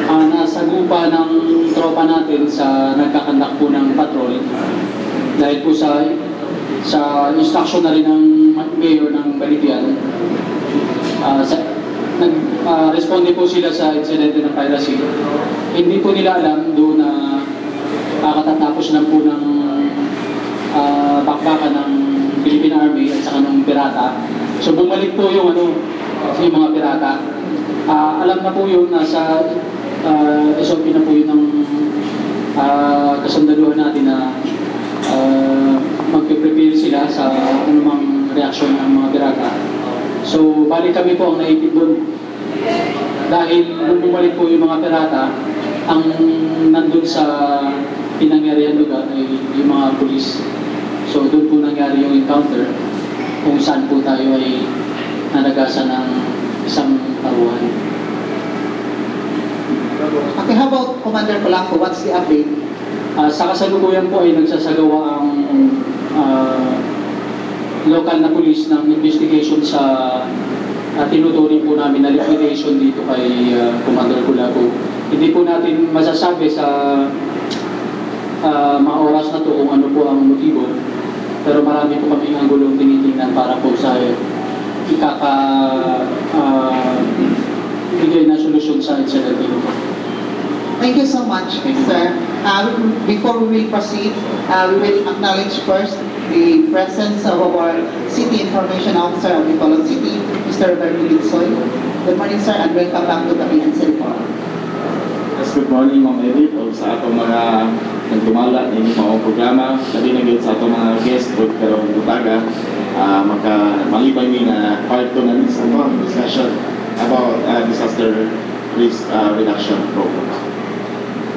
nasagupa ng tropa natin sa nagkakandak po ng patrol dahil po sa instruction na rin ng mayor ng Baligyan. Responde po sila sa insidente ng piracy. Hindi po nila alam doon na katatapos lang po ng bakbakan ng Philippine Army at saka ng pirata. So bumalik po yung mga pirata. Alam na po yun, nasa SOP na po yun ng kasundaluhan natin na magpe-prepare sila sa anumang reaksyon ng mga pirata. So, balik kami po ang naipit doon. Dahil nung bumalik po yung mga pirata, ang nandun sa pinangyarihan lugar ay yung mga pulis. So, doon po nangyari yung encounter kung saan po tayo ay nalagasan ng isang taruhan. Okay, how about Commander Polanco? What's the update? Sa kasalukuyan po ay nagsasagawa ang local na police ng investigation sa tinuturing po namin na liquidation dito kay Commander Polanco. Hindi po natin masasabi sa mga oras na to kung ano po ang motibo, pero marami po kami ang gulong tinitingnan para po sa bigay na solusyon sa incident dito. Thank you so much, sir. Before we will proceed, we will acknowledge first the presence of our City Information Officer of Bacolod City, Mr. Bernie Litsoy. Good morning, sir, and welcome back to the PNC Forum. Yes, good morning, Ma'am Edith, o sa atong mga nagdumala ng mga programa, sabi na sa atong mga guest o karong butaga, malibay mi na part 2 na discussion about disaster risk reduction programs.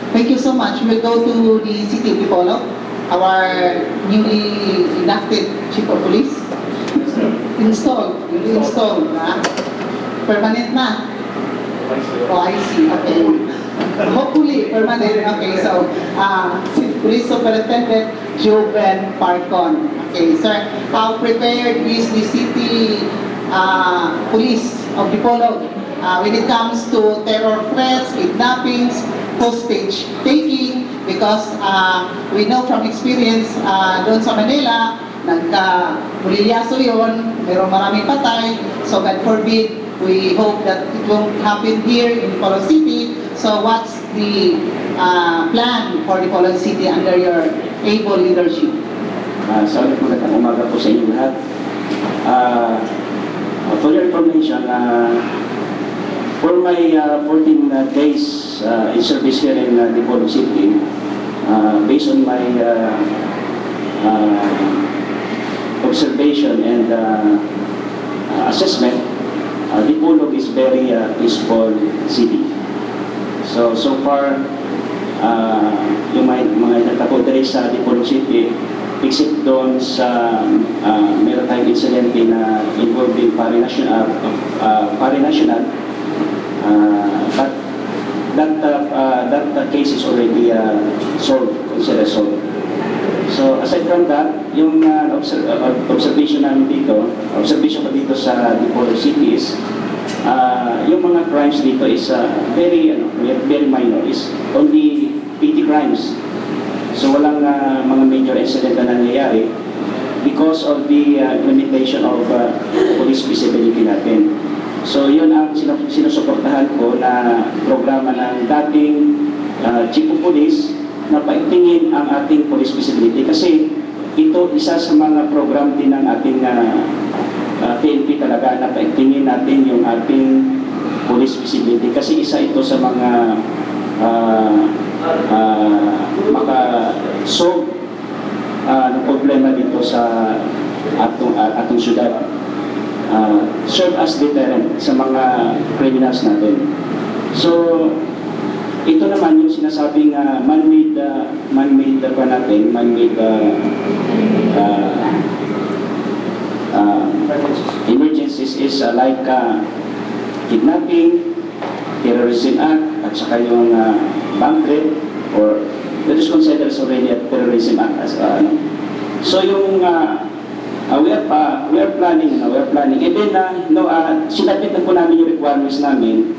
Thank you so much. We'll go to the City of Bacolod, our newly elected Chief of Police. Installed. permanent na. Oh, I see. Okay. Hopefully, permanent. Okay, so, Police Superintendent Joven Parcon. Okay, sir, how prepared is the city police of Dipolog when it comes to terror threats, kidnappings, hostage taking? Because we know from experience doon sa Manila, nagka-pulilyaso yun, merong maraming patay, so God forbid, we hope that it won't happen here in Dipolog City. So what's the plan for Dipolog City under your able leadership? Sa ulit magandang umaga po sa inyo lahat. For your information, for my 14 days in service here in Dipolog City, based on my observation and assessment, Dipolog is very peaceful city. So far, yung mga nagtapo diri sa Dipolog City, except doon sa meron tayong incident na involving foreign national, but that case is already solved, considered solved. So aside from that, yung observation ko dito sa Dipolog City is yung mga crimes dito is very minor, is only petty crimes. So walang mga major incident na nangyayari because of the implementation of police visibility natin. So yun ang sinusuportahan ko na programa ng dating Chief of Police na paigtingin ang ating police visibility, kasi ito isa sa mga program din ng ating PNP talaga na paigtingin natin yung ating police visibility, kasi isa ito sa mga maka-solve ng problema dito sa atong syudad. Serve as deterrent sa mga criminals natin. So ito naman yung sinasabing man-made emergencies is like kidnapping, terrorism act, at saka yung bank raid, or that is considered already a terrorism act as so yung we are planning and then sinabit na po namin yung requirements namin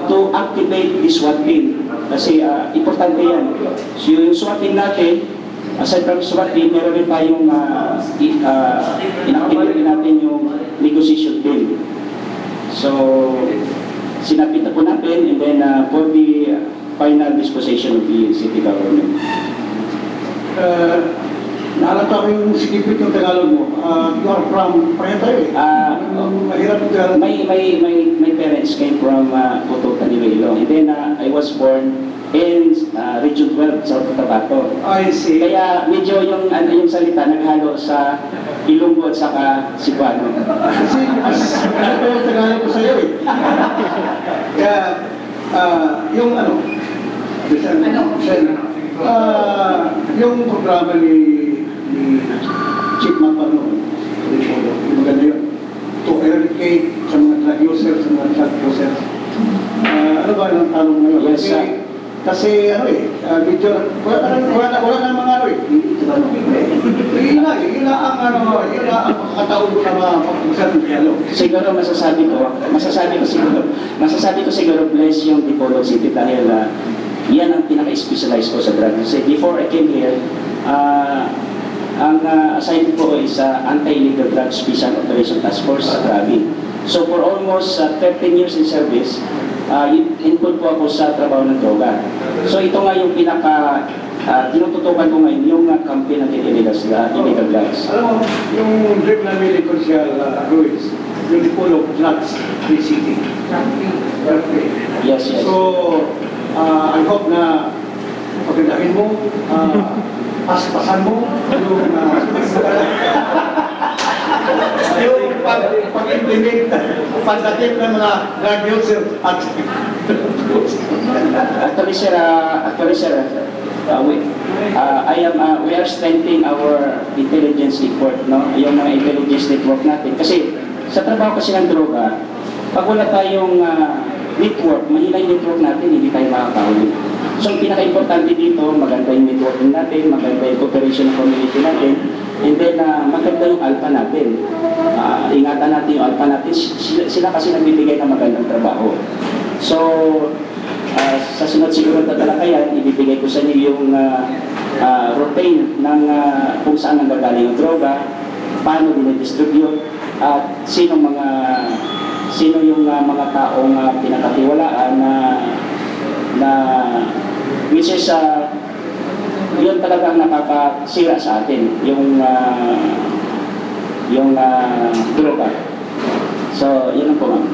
to activate this SWAT team, kasi importante yan. So yung SWAT team natin, aside from SWAT team, meron rin tayong inactivate natin yung negotiation team. So sinabit na po natin, and then for the final disposition of the city government. Naalata ko yung sinipit ng Tagalog mo. You are from Parentayo eh. Mahirap yung Tagalog. My parents came from Puto, Iloilo. And then I was born in Region 12, South Cotabato. I see. Kaya medyo yung salita naghalo sa Ilonggo at saka Cebuano. Kasi mas ano yung Tagalog ko sa'yo eh. Kaya yung yung programa ni Chief Mapano, yung maganda yun, to eradicate sa mga drug users, sa mga drug users. Ano ba yung tanong ngayon? Yes, sir. Kasi medyo, wala na mga yun na ang makakataon ko na mapagpusan ng dialog. Siguro masasabi ko siguro bless yung Dipolog City dahil yan ang pinaka-specialize ko sa drug. Kasi before I came here, ang assignment ko is Anti-Illegal Drug Special Operation Task Force sa Krabi. So for almost 13 years in service, input po ako sa trabaho ng droga. So ito nga yung tinututukan ko ngayon, yung campaign ng illegal drugs. Alam mo, yung dream namin ni Consial Ruiz, yung Dipolog Drugs Free City. Yes. So, I hope na pagandahin mo, pasapasan mo yung pag-implement, pagdating ng mga drug user at Actually, sir, we are strengthening our intelligence effort, no? Yung mga intelligence network natin. Kasi sa trabaho kasi ng droga, Pag wala tayong network, mahina yung network natin, hindi tayo makakahuli. So, ang pinaka-importante dito, maganda yung networking natin, maganda yung cooperation ng community natin, and then maganda yung alpha natin. Ingatan natin yung alpha natin, sila kasi nagbibigay ng magandang trabaho. So, sa sunod siguro na talakayan, ibibigay ko sa inyo yung routine ng kung saan nanggagaling ang droga, paano dinidistribute, at sino yung mga taong pinakatiwalaan na which is yun talagang nakakasira sa atin yung droga. So, yun ang po, ma'am.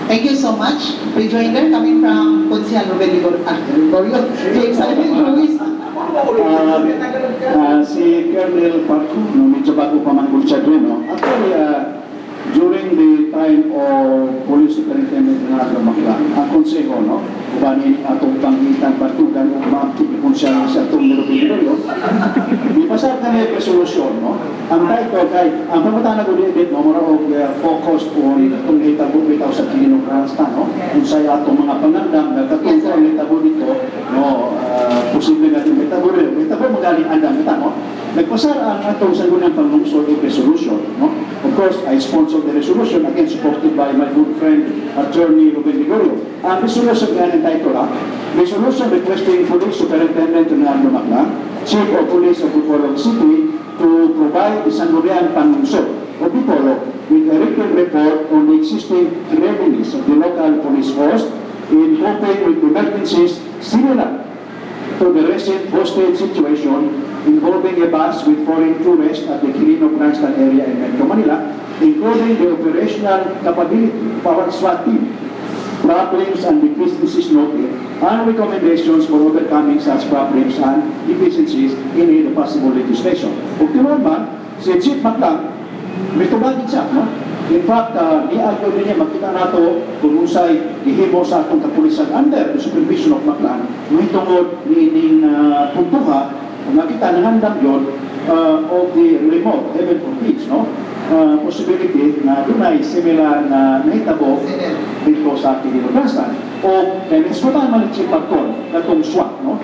Thank you so much. Rejoinder coming from Consihal Ruben Ligorio. James Alvin Ruiz. Si Colonel Parco, medyo bago pa man siya doon, no? Actually, during the time of Police Superintendent na Maklan, ang konseho, no? Kubanin atong pangkitan patugan o makikipon siya sa itong Ligorio. Ipasar na may resolution, no? Ang title kay, ang pagmatahan na ulit, no? Mara of focus on itong hitabo bitaw sa Pilino Grandstand, no? Kung sa'yo atong mga panandang na katungkol ang hitabo dito, no? Posible natin may hitabo rin. May hitabo magaling andang ita, no? Nagpasar ang atong sagunang panglungsod o resolution, no? Of course, I sponsored the resolution, again supported by my good friend, Attorney Ruben Ligorio. Ang resolution nga ng title, resolution requesting Police Superintendent Leonardo Maclan, Chief of Police of Bipolo City, to provide the Sangguniang Panlungsod of Bipolo with a written report on the existing readiness of the local police force in coping with emergencies similar to the recent hostage situation involving a bus with foreign tourists at the Quirino Grandstand area in Metro Manila, including the operational capability of our SWAT team, problems and deficiencies noted, and recommendations for overcoming such problems and deficiencies in the possible legislation. Kung tinuman, si Chief Maclan, may tubagin siya, no? In fact, i-argue niya, makita nato kung usay ihimo sa atong kapulisan under the supervision of Maclan, may tungod ni puntuha, nakita nangandan yun of the remote, heaven forbid, no? Possibility na dunay similar na nahitabo dito sa Quirino Grandstand o neskutan man si Pagkon katong SWAT, no?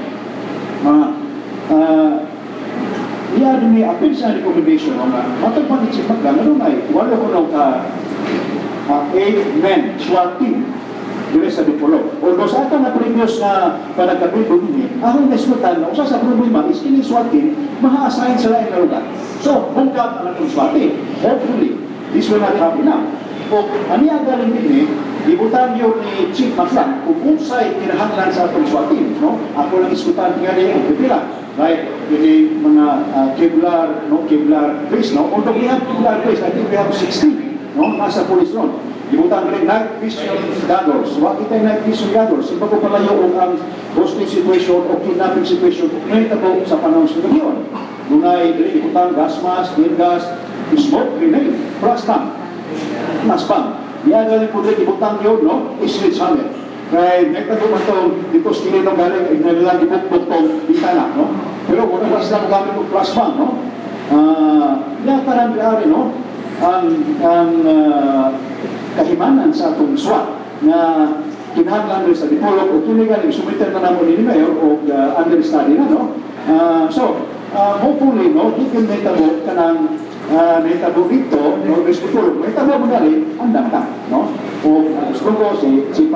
Iya din may appeal sa recommendation na matagpan ni si Pagkon na dunay wala ko nang 8-men SWAT team dire sa Bipolo. Although sa ato na previous na panagkabildo din, ang neskutan na usa sa problema is ini SWAT team maha-assign sila in lugar. So, hungkap ang atong SWAT team. Hopefully, this will not happen now. O, ani ang galing din ibutan yun ni Chief Maclan kung unsay kinahanglan sa atong SWAT team, no? Ako lang iskutan nga din ang pipila. Right? Yung mga Kevlar, no? Kevlar base, no? Although we have Kevlar base, I think we have 16, no? Nasa police ron. Ibutan rin night vision goggles. Wakit ay night vision goggles. Iba ko palayo ang hostage situation o kidnapping situation. Ngayon po sa panahon sa ngayon. Dunay, ibutan, gas mask, tear gas, smoke grenade, brass tank, maspang. Iyaga rin po rin ibutan yun, no? Sledgehammer. Kaya ngayon po matong dito sa Quirino galing, naglalang ibukbuk tong bintana, no? Pero kung nabas lang gamit ng brass bang, no? Yata rin, no? Ang kahimanan sa atong SWAT na kinahanglan rin sa Dipolo o kinigaling sumiter na naman ni Mayor o understudy na, no? Hopefully, no, di kan metabo ka ng metabo dito, no, Dipolo, metabo mo na rin, andang ka, no? O gusto ko si Chief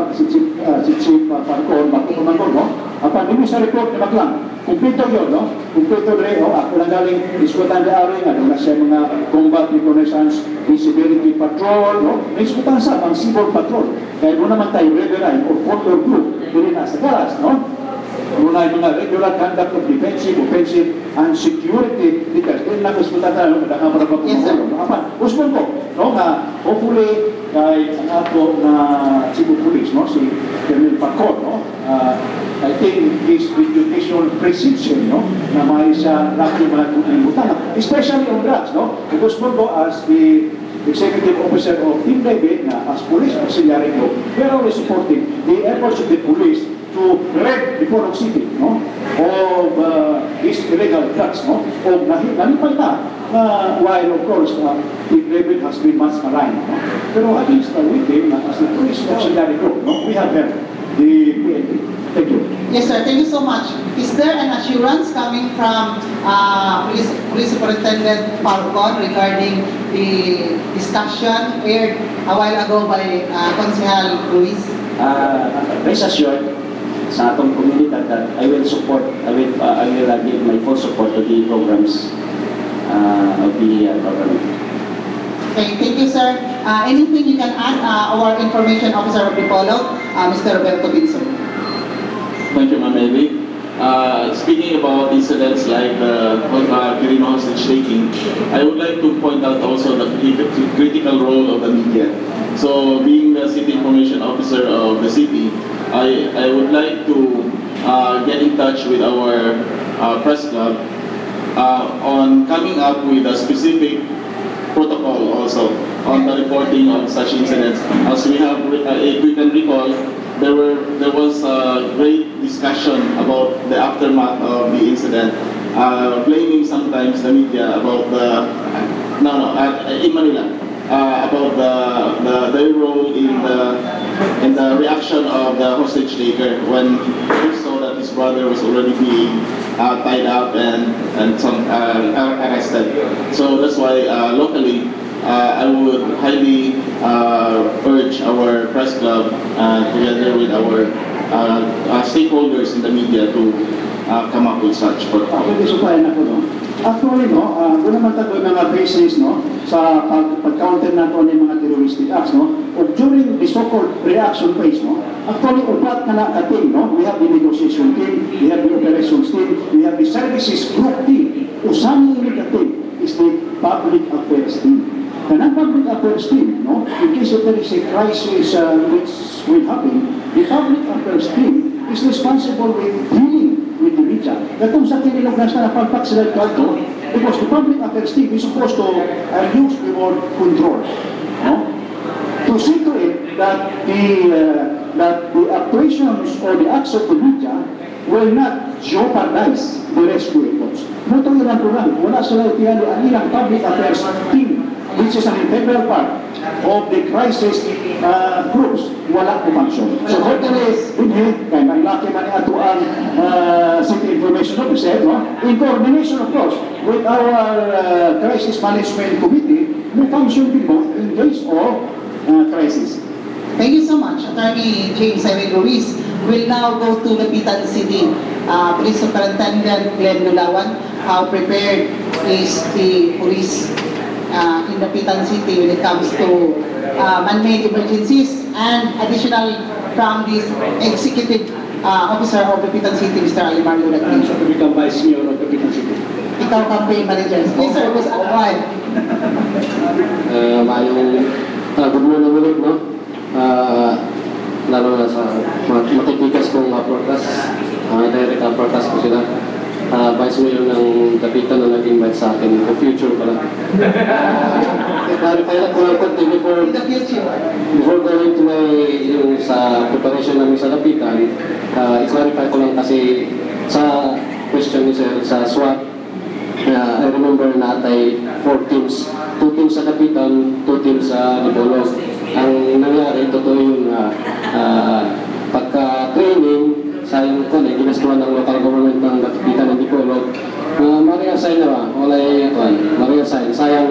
Parcon, magkukumangkon, no? Apa nimo sa report ni Maclan, kumpleto yun, no? Kumpleto rin, ako lang galing diskutan na aring, ano na siya mga combat reconnaissance, visibility patrol, no? Diskutan sa ang civil patrol. Kaya doon naman tayo regular or follow group, doon na sa galas, no? Doon ay mga regular conduct of defensive, offensive, and security details. Doon lang diskutan tayo, madaka para pagkukulo. Gusto ko, no? Na hopefully, kay ang ato na Chief of Police, no? Si Colonel Parcon, no? I think his educational precision, no, na may siya laki mga kalimutan, especially on drugs, no? Because mo as the executive officer of Team David na as police auxiliary ko, we're always supporting the efforts of the police to red Bacolod City, no? Of these illegal drugs, no? Of nalipay na, while of course, the credit has been much maligned, no? Pero at least we think that as the police auxiliary group, no? We have helped the PNP. Thank you. Yes, sir. Thank you so much. Is there an assurance coming from Police Superintendent Falcon regarding the discussion aired a while ago by Consihal Ruiz? Rest assured sa atong komunidad that I will give my full support to the programs of the government. Okay, thank you, sir. Anything you can add, our information officer of Bacolod, Mr. Roberto Binson? Thank you, Ma'am Evie. Speaking about incidents like Quirino hostage taking, I would like to point out also the critical role of the media. So, being the city information officer of the city, I would like to get in touch with our press club on coming up with a specific protocol also on the reporting of such incidents. As we have, if we can recall, there was a great discussion about the aftermath of the incident, blaming sometimes the media about in Manila, about their role in the reaction of the hostage taker when he saw that his brother was already being tied up and arrested. So that's why locally, I would highly urge our press club together with our stakeholders in the media to come up with such protocol. Pwede supayan ako, no? Actually, no, doon naman tayo mga basis, no, sa pag-counter na ito ng mga terroristic acts, no, o during the so-called reaction phase, no, actually, upat na nakating, no, we have the negotiation team, we have the operations team, we have the services group team. Usama yung nakating is the public affairs team. Kanang public affairs team, no, in case if there is a crisis which will happen, the public affairs team is responsible with dealing with the media. Katong sa kinilugas na napagpak sila ito, because the public affairs team is supposed to use the word control, no, to see to it that the actuations or the acts of the media will not jeopardize the rescue efforts. Muto yun ang program. Wala sila itiyali ang ilang public affairs team, which is an integral part of the crisis groups, wala po function. So, hindi, kaya may laki man ito ang City Information Officer, no? In coordination, of course, with our Crisis Management Committee, may function din mo in case of crisis. Thank you so much. Attorney James Irene Ruiz will now go to Lapitan City. Police Superintendent Glenn Nulawan, how prepared is the police in Lapitan City when it comes to man-made emergencies, and additional from this executive officer of Lapitan City, Mr. Alimario Lagni. To become Vice Mayor of Lapitan City. Ikaw campaign manager. Please, sir, was outlined. Good morning ulit, no? Lalo na sa matikikas kong uploadas, direct uploadas ko sila. Vice Mayor ng Lapitan na nag-invite sa akin in the future pala. Clarify lang ko lang konti before going to yung sa preparation namin sa Lapitan, i-clarify ko lang kasi sa question ni Sir, sa SWAT, I remember natay 4 teams, 2 teams sa Lapitan, 2 teams sa Bacolod. Ang nangyari, totoo yung pagka-training sa yung ginastuhan ng local government ng Lapitan ng Bacolod. Mari-assign na ba? Wala yung mari-assign. Sayang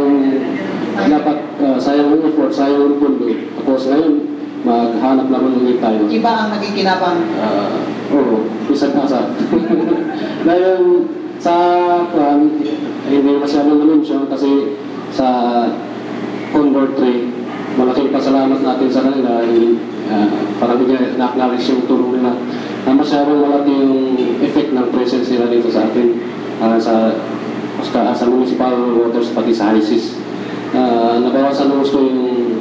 dapat, sayang yung effort, sayang yung pundo. Tapos ngayon, maghanap naman ulit tayo. Iba ang nagikinabang. Oo, isag-asa. Ngayon, sa hindi masyadong namin kasi sa Condor 3, malaking pasalamat natin sa kanila. Parang na-acknowledge yung tulong nila. Masyadong malaki yung effect ng presence nila dito sa atin sa municipal waters pati sa ISIS. Nabawasan ng gusto yung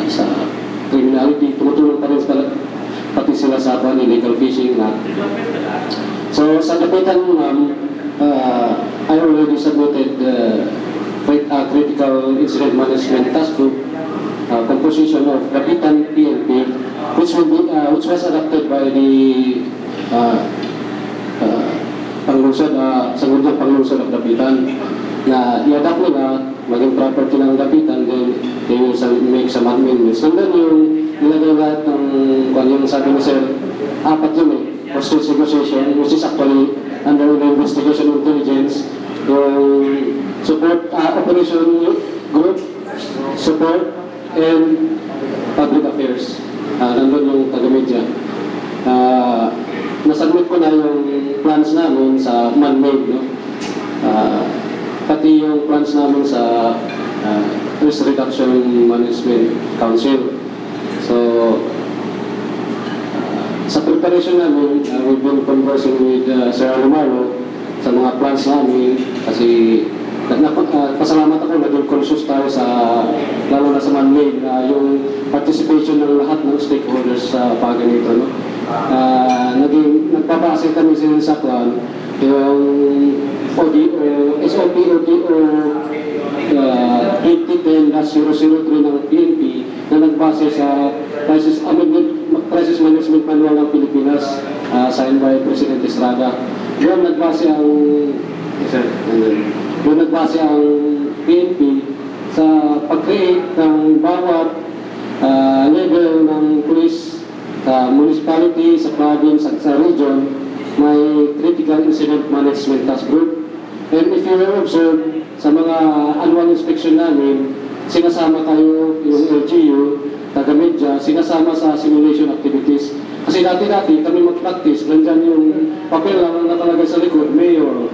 sa criminality, tumutulong pa rin pati sila sa illegal fishing na. So sa Lapitan, I already submitted critical incident management task group composition of Lapitan PNP, which was adopted by the Panglungsod, Sangguniang Panglungsod ng Dapitan, na i-adapt nila maging property ng Dapitan, then they will make some amendments. And then yung nilagay lahat ng yung sabi ni Sir, apat yun hostage negotiation, which is actually under the investigation intelligence, yung support, operation group, support, and public affairs. Nandun yung taga-media. Nasubmit ko na yung plans namin sa man-made, no? Pati yung plans namin sa Risk Reduction Management Council. So, sa preparation namin, we've been conversing with Sir Alomaro sa mga plans namin kasi pasalamat ako, naging conscious tayo sa, lalo na sa man-made, yung participation ng lahat ng stakeholders sa pagganito, no? Nagpapase kami sa kwan, yung SOP ODO 2010-003 ng PNP na nagbase sa Crisis Management Manual ng Pilipinas, signed by President Estrada. Doon nagbase ang PNP sa pag-create ng bawat level ng police sa municipality, sa province, at sa region. May Critical Incident Management Task Group. And if you will observe, sa mga annual inspection namin, sinasama tayo, yung LGU, taga-media, sinasama sa simulation activities. Kasi dati-dati kami mag-practice, nandyan yung papel lang na talaga sa likod, mayor,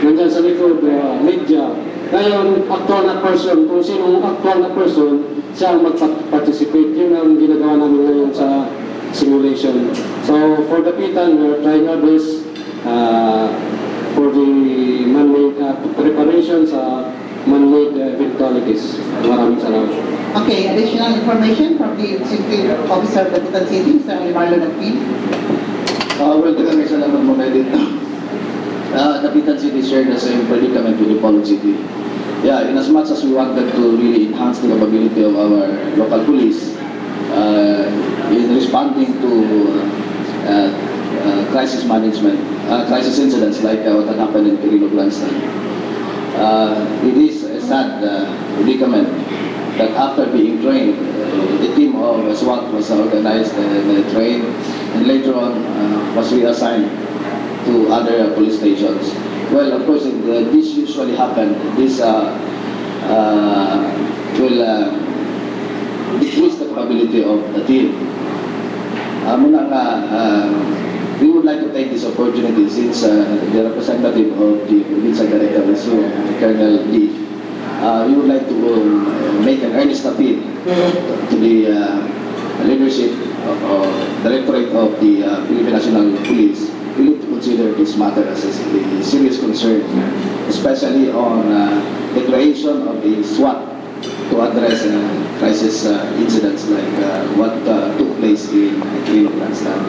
nandyan sa likod, media. Ngayon, actual na person, kung sinong actual na person, siya ang mag-participate. Yun ang ginagawa namin ngayon sa simulation. So, for the Dapitan, we are trying our best for the man-made preparation sa man-made eventualities. Maraming salamat. Okay, additional information from the Executive Officer of Dapitan City, Mr. Marlon Nagpin. Well, kami salamat muna dito. Dapitan City shared the same predicament with Bacolod City. Yeah, in as much as we wanted to really enhance the capability of our local police in responding to crisis management, crisis incidents like what had happened in Quirino Grandstand. It is a sad predicament that after being trained, a team of SWAT was organized and trained, and later on was reassigned to other police stations. Well, of course, this usually happens. This will decrease the capability of the team. We would like to take this opportunity since the representative of the Provincial Director is Colonel Lee. We would like to make an earnest appeal to the leadership of Directorate of the Philippine National Police. We need to consider this matter as a serious concern, especially on the creation of a SWAT to address crisis incidents like what took place in Quirino Grandstand.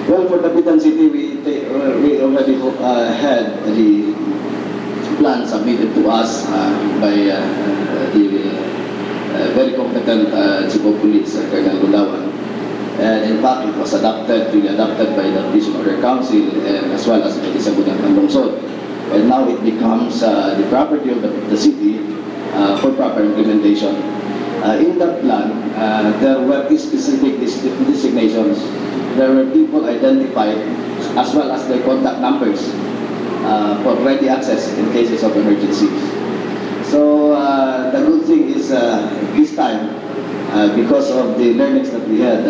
Well, for Dapitan City, we already had the plan submitted to us by the very competent Chief of Police, Colonel Gudawan. And in fact, it was really adopted by the Prison Order Council and as well as the Sangguniang Panlungsod. And now it becomes the property of the city for proper implementation. In that plan, there were specific designations. There were people identified as well as their contact numbers for ready access in cases of emergencies. So the good thing is this time, because of the learnings that we had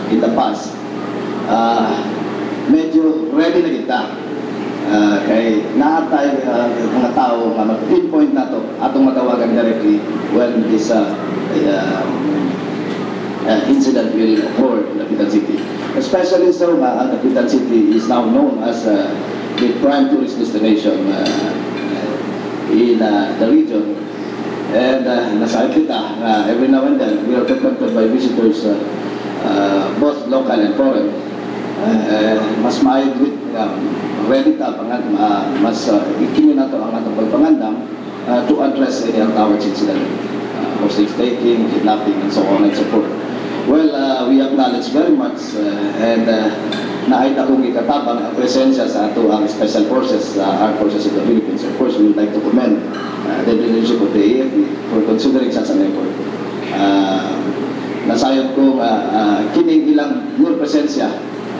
in the past, medyo ready na kita. Kay naatay mga tao nga mag-pinpoint na to atong matawagan directly when this incident will occur in Dapitan City. Especially so ang Dapitan City is now known as the prime tourist destination in the region. And nasabi kita every now and then we are frequented by visitors both local and foreign. Mas maayod ready ta mas ikinin nato ang atong pagpangandam to address any untoward incident, hostage taking, kidnapping, and so on and so forth. Well, we acknowledge very much and naayta kong ikatabang ang presensya sa ato ang Special Forces, Armed Forces of the Philippines. Of course, we would like to commend the leadership of the AFP for considering such an effort. Nasayon ko kining ilang your presensya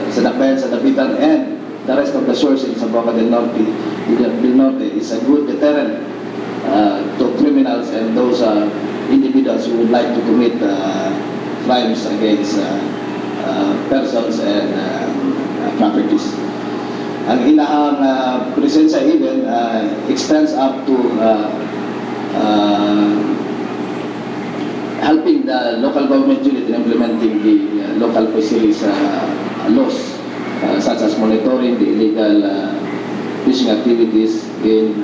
sa Dakbayan, sa Dapitan, and the rest of the shores in Zamboanga del Norte is a good deterrent to criminals and those individuals who would like to commit crimes against persons and properties. Ang ilahang presensya even extends up to helping the local government unit in implementing the local fisheries laws, such as monitoring the illegal fishing activities in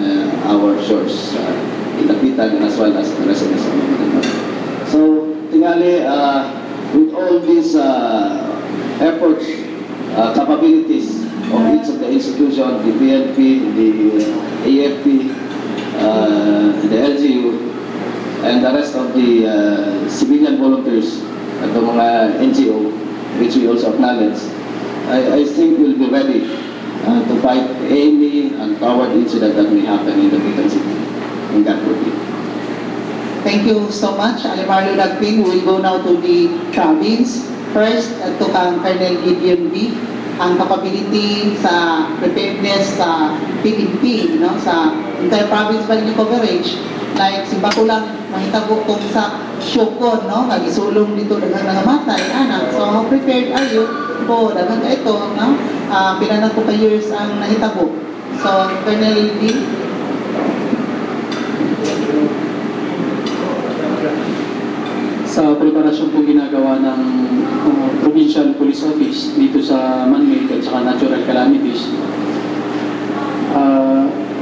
our shores, in Dapitan, as well as the rest of the Zamboanga del Norte. So, tingali, with all these efforts, capabilities of each of the institutions, the PNP, the AFP, the LGU, and the rest of the civilian volunteers at the mga NGO, which we also acknowledge, I think we'll be ready to fight any untoward incident that may happen in the Dapitan City. In God forbid. Thank you so much, Alimario Dagping. We will go now to the province. First, to kang Colonel Gideon B. Ang capability sa preparedness sa PNP, no, sa inter-province value coverage, like si Bakulang mahitabo kung sa Syokon, no, kagisulong dito daghang nangamatay, anak. So, how prepared are you? Po, daghang ka ito, no? Pila na po ka years ang nahitabo. So, Colonel B. Sa preparasyon po ginagawa ng Provincial Police Office dito sa man-made at saka natural calamities.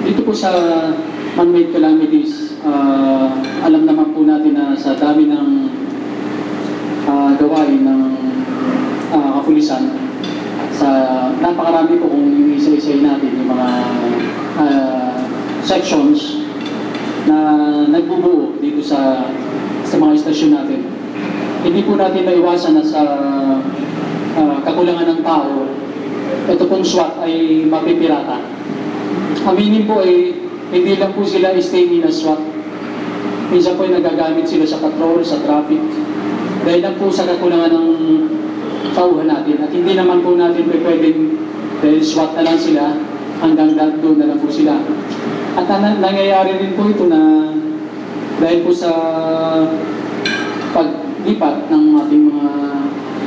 Dito po sa man-made calamities, alam naman po natin na sa dami ng gawain ng kapulisan, sa napakarami po kung isa-isay natin yung mga sections na nagbubuo dito sa mga istasyon natin. Hindi po natin maiwasan na sa kakulangan ng tao, ito pong SWAT ay mapipirata. Aminin po ay hindi lang po sila stay na SWAT. Minsan po ay nagagamit sila sa patrol, sa traffic. Dahil lang po sa kakulangan ng tauhan natin. At hindi naman po natin pwedeng dahil SWAT na lang sila, hanggang doon na lang po sila. At nangyayari rin po ito na dahil po sa paglipat ng ating mga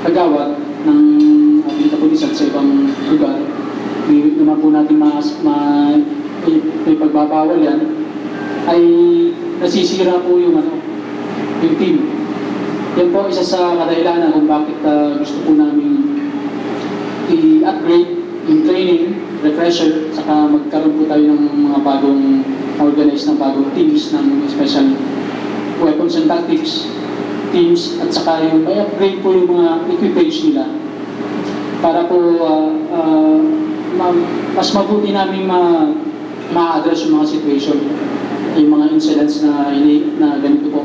kagawad ng ating kapulisan sa ibang lugar, hindi naman po natin may pagbabawal yan, ay nasisira po yung team. Yan po isa sa kadahilanan kung bakit gusto po namin i-upgrade yung training, refresher, saka magkaroon po tayo ng mga bagong organize ng bagong teams ng special weapons and tactics teams, at saka yung may upgrade po yung mga equipage nila para po mas mabuti namin ma-address yung mga situation, yung mga incidents na ganito po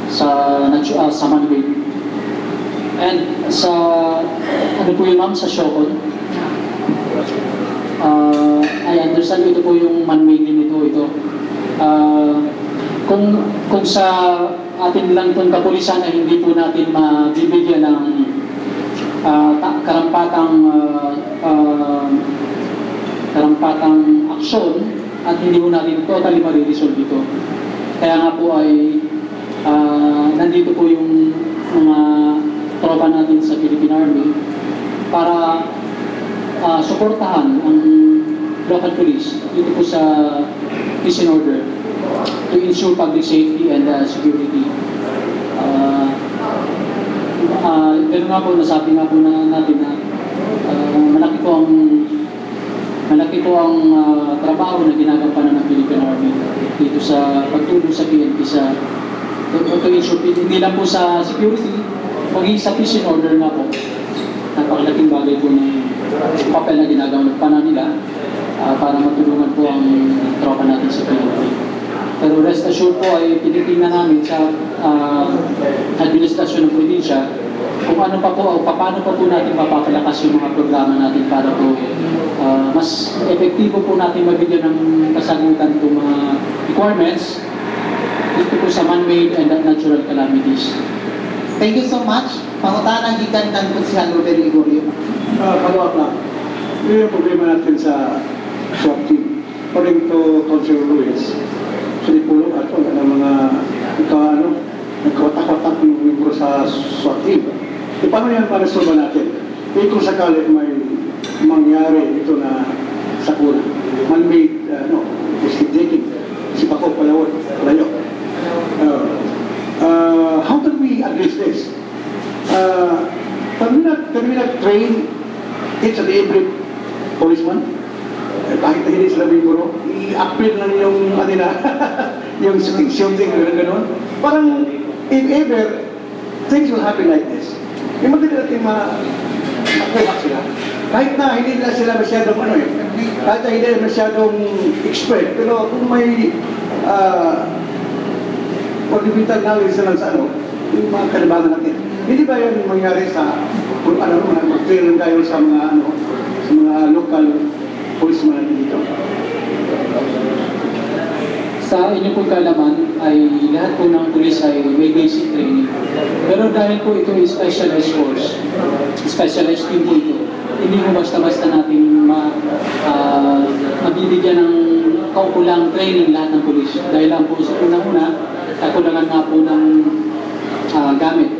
sa man-made. And sa ano po yun, ma'am, sa Syokon, I understand ito po yung man-made din ito. Kung sa atin lang itong kapulisan ay hindi po natin mabibigyan ng karampatang aksyon at hindi po natin totally mariresolve ito. Kaya nga po ay nandito po yung mga tropa natin sa Philippine Army para suportahan ang local police dito po sa peace and order to ensure public safety and security. Ganun nga po, nasabi nga po natin na malaki po ang trabaho na ginagampanan ng Philippine Army dito sa pagtulong sa PNP sa to ensure, hindi lang po sa security, maging sa peace and order nga po. Napakalaking bagay po ng papel na ginagawa nila para matulungan po ang tropa natin sa PNP. Pero rest assured po ay tinitingnan namin sa administrasyon ng probinsya, kung ano pa po o paano pa po natin mapapalakas yung mga programa natin para po mas epektibo po natin mabigyan ng kasagutan itong mga requirements dito po sa man-made and natural calamities. Thank you so much. Pangutanan gikan kang Konsyal Robert Ligorio. Follow-up lang. Yung problema natin sa SWAT team. According to Councilor Luis, sinipulo at wala ng mga nagkawatak-watak yung membro sa SWAT team. E paano yan ma-resolve natin? E kung sakali may mangyari ito na sakuna, man-made, escape taking, si Paco Palayo. How can we address this? Can we not train each and every policeman? Kahit na hindi sila biguro, i-upgrade lang yung kanila, yung shooting, gano'n. Parang, if ever, things will happen like this. Yung maganda natin makuha sila. Kahit na hindi na sila masyadong kahit na hindi masyadong expert, pero kung may fundamental knowledge sila sa yung mga kalibangan natin. Hindi ba yan mangyari sa mag-train tayo sa mga sa mga local policeman natin dito? Sa inyong pong kaalaman ay lahat po ng pulis ay may basic training. Pero dahil po ito ay specialized course, specialized team po ito, hindi mo basta-basta natin mabibigyan ng kaukulang training lahat ng pulis. Dahil lang po sa unang-una, kakulangan nga po ng gamit.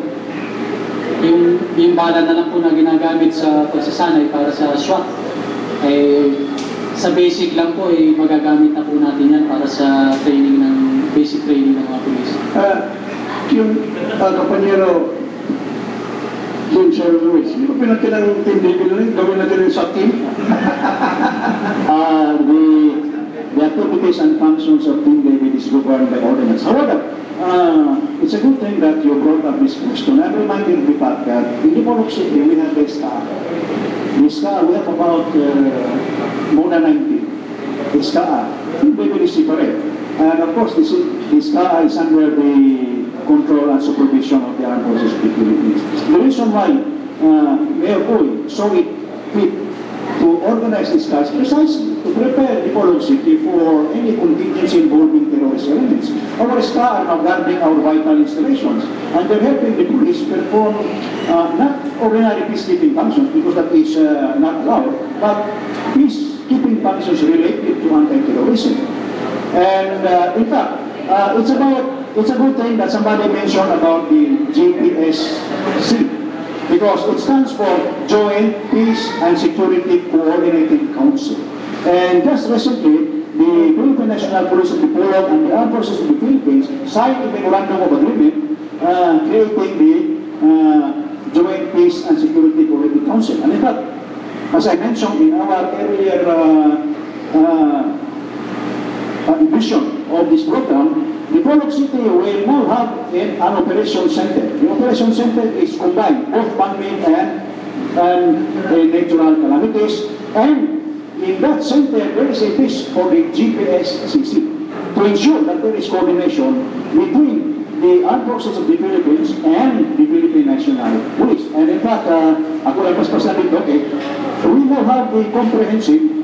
Yung bala na lang po na ginagamit sa pagsasanay para sa SWAT, sa basic lang po magagamit na po natin yan para sa training basic training ng mga pulis. Yung kapanyero Jim Sir Luis, hindi ko pinagkinang team David rin, gawin natin yung SWAT team? The activities and functions of Team David is governed by ordinance. However, it's a good thing that you brought up this question. I'm reminded of the fact that in Limonok City, we have the SCA. The SCA, we have about more than 90. The SCA, Team David is separate. And of course, the SCA is under the control and supervision of the Armed Forces of the Philippines. The reason why Mayor Boy saw it fit to organize this task precisely to prepare the Limonok City for any contingency involving terrorist elements. Our SCA are now guarding our vital installations, and they're helping the police perform not ordinary peacekeeping functions, because that is not allowed, but peacekeeping functions related to anti-terrorism. And in fact, it's a good thing that somebody mentioned about the GPSC, because it stands for Joint Peace and Security Coordinating Council. And just recently, the Philippine National Police of the Poland and the Armed Forces of the Philippines signed a memorandum of agreement creating the Joint Peace and Security Coordinating Council. And in fact, as I mentioned in our earlier vision of this program, the Limonok City will now have an operation center. The operation center is combined, both man-made and natural calamities. And in that center, there is a piece for the GPSCC to ensure that there is coordination between the Armed Forces of the Philippines and the Philippine National Police. And in fact, ako lang mas pasalit, we now have the comprehensive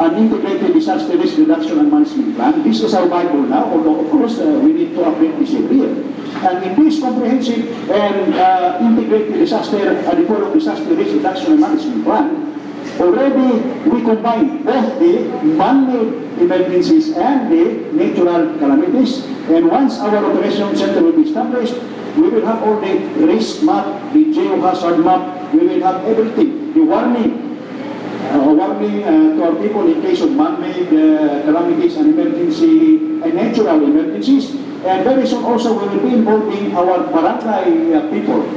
an integrated disaster risk reduction and management plan. This is our Bible now, although of course we need to update this every year. And in this comprehensive and integrated disaster and developed disaster risk reduction and management plan, already we combine both the man-made emergencies and the natural calamities. And once our operation center will be established, we will have all the risk map, the geohazard map, we will have everything, the warning to our people in case of man-made calamities and natural emergencies. And very soon also we will be involving our barangay people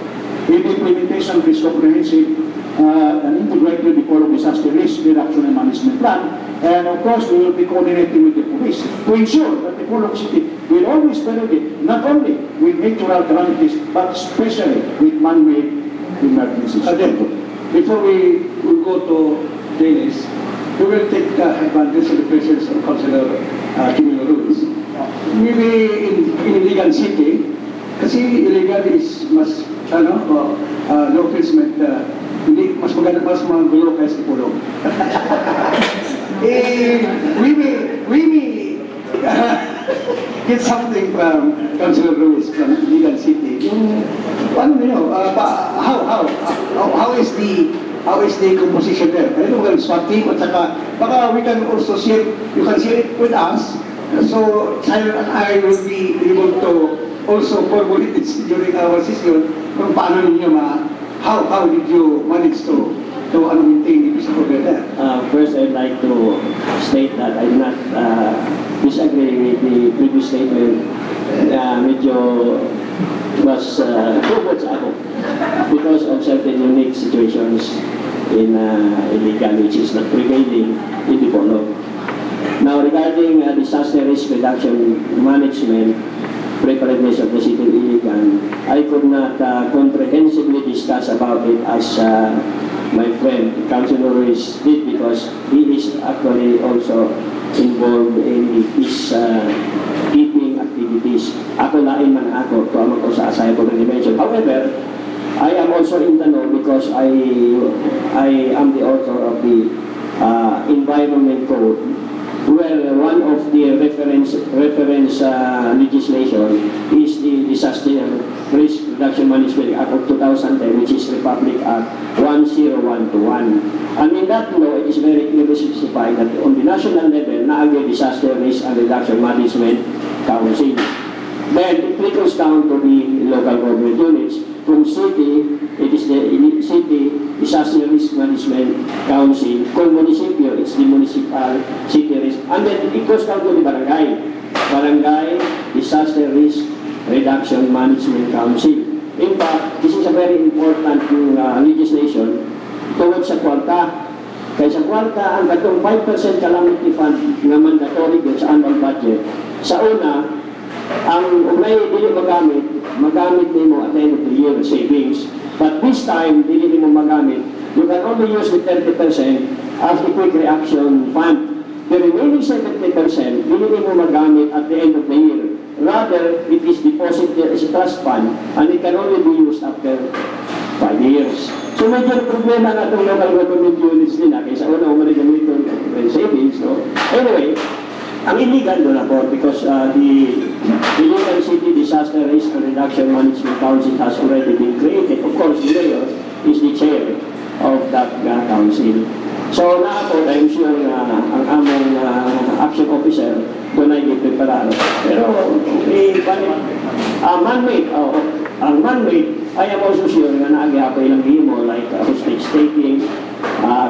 in the implementation of this comprehensive and integrated developed disaster risk reduction and management plan. And of course we will be coordinating with the police to ensure that the Limonok City will always be ready, not only with natural calamities, but especially with man-made emergencies. Before we go to Dennis, we will take advantage of the presence of Councilor Kimilo Luis. Maybe in Iligan City, Kasi illegal is mas, law enforcement, hindi, mas maganda, mas mga gulo kaysa ipulong. We may get something from Councilor Ruiz from Legal City. Yung, ano nyo, how is the composition there? I don't know, SWAT team, at saka, baka we can also share, you can share it with us, so Simon and I will be able to also formulate this during our session, kung paano ninyo how did you manage to maintain the peace there? First, I'd like to state that I do not disagree with the previous statement. Medyo was too sa ako because of certain unique situations in illegal which is not prevailing in the Polo. Now, regarding disaster risk reduction management, preparedness of the city of Iligan, I could not comprehensively discuss about it as my friend, Councilor Ruiz, did because he is actually also involved in these keeping activities. Ako lain man ako, kung ako sa asaya ko rin mention. However, I am also in the know because I am the author of the Environment Code, where one of the reference legislation is the Disaster Risk Reduction Management Act of 2010, which is Republic Act 10121. And in that law, it is very clearly specified that on the national level, naagay Disaster Risk and Reduction Management Council. Then it trickles down to the local government units. From city, it is the City Disaster Risk Management Council. Kung municipio, it's the Municipal City Risk. And then it goes down to the barangay. Barangay Disaster Risk Reduction Management Council. In fact, this is a very important legislation towards sa kwarta. Kaya sa kwarta, ang katong 5% calamity fund na mandatory sa annual budget. Sa una, ang may dili magamit nimo at the end of the year savings. But this time, dili nimo magamit. You can only use the 30% as the quick reaction fund. The remaining 70%, dili nimo magamit at the end of the year. Rather, it is deposited as a trust fund and it can only be used after 5 years. So medyo problema na itong local government units nila kaysa una umalig gamitin ng savings. No? Anyway, ang illegal doon ako because the Iligan City Disaster Risk and Reduction Management Council has already been created. Of course, the mayor is the chair of that council. So na ako, I'm sure ang among action officer doon ay ipreparado. Pero ang man-made, I am also sure na naagihapay lang himo like hostage taking,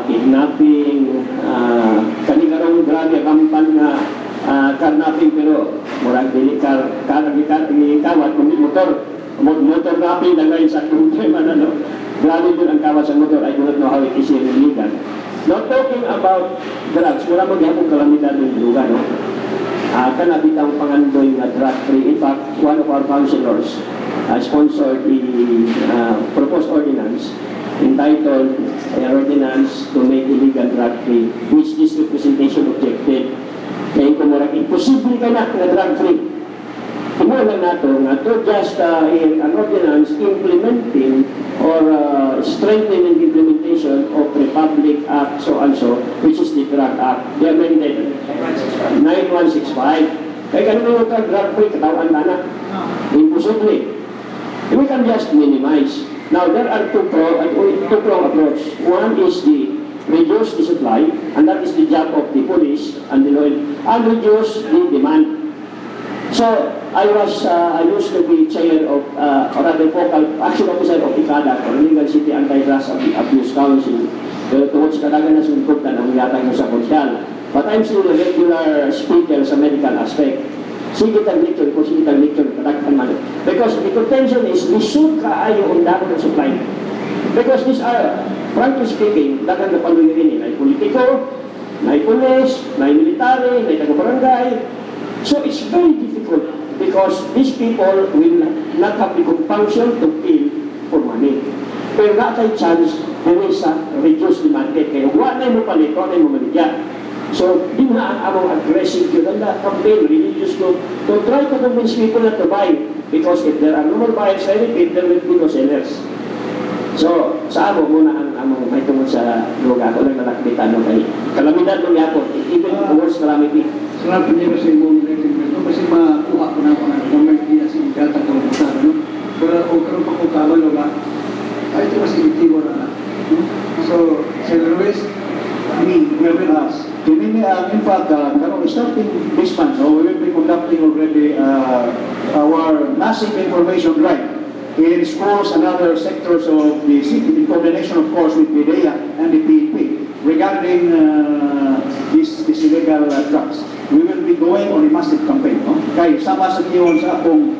kidnapping, kanikarong grabe kampan nga carnapping pero murag dili kawat kundi motor napping na ngayon sa problema na no. Grabe din ang kawat sa motor. I do not know how it is in illegal. Not talking about drugs, wala maghapong kalamidad ng druga, no? Kanabit ang pangandoy na drug-free. In fact, one of our councilors sponsored the proposed ordinance entitled Ordinance to Make Illegal Drug-Free, which this representation objected. Kaya kung marang imposible ka na drug-free. Kumulang nato nga to just an ordinance implementing or strengthening the implementation of Republic Act so and so, which is the Drug Act, the amended 9165. Kaya kanino ka drug-free, katawan na na. Imposible. We can just minimize. Now, there are two prong approach. One is the reduce the supply, and that is the job of the police and the law, and reduce the demand. So, I used to be chair of, or rather focal action officer of ICADA, or Iligan City Anti-Drug Abuse Council. Pero tungkol sa kadagan na sumikuptan ang yatang sa konsyal. But I'm still a regular speaker sa medical aspect. Sige tang lecture, kadaghan man. Because the contention is, lisod kaayo ang dako ng supply. Because these are, frankly speaking, dagan na paluyin na politiko, na police, na military, na taga-barangay. So it's very difficult because these people will not have the compunction to kill for money. Pero na tayo chance, there is a reduced demand. Kaya wala mo palit, wala mo maligyan. So, di na ang among aggressive yun, ang campaign, religious group, to try to convince people not to buy. because if there are no more buyers, I repeat, there will be no sellers. So, sa amo muna ang among may tungod sa lugar ko lang nalakbitan no kay kalamidad ng yapon, even worse calamity. Sarap niyo sa imong ito kasi makuha ko na ako na gamay niya sa data ko sa no. Pero o karon pa ko kabalo ba? Ay ito kasi itibo na. So, Sir Luis, in fact, starting this month, we will be conducting already our massive information drive in schools and other sectors of the city, in coordination, of course, with PDEA and the PNP, regarding these illegal drugs. We will be going on a massive campaign. No? Kaya sama sa kiyon sa akong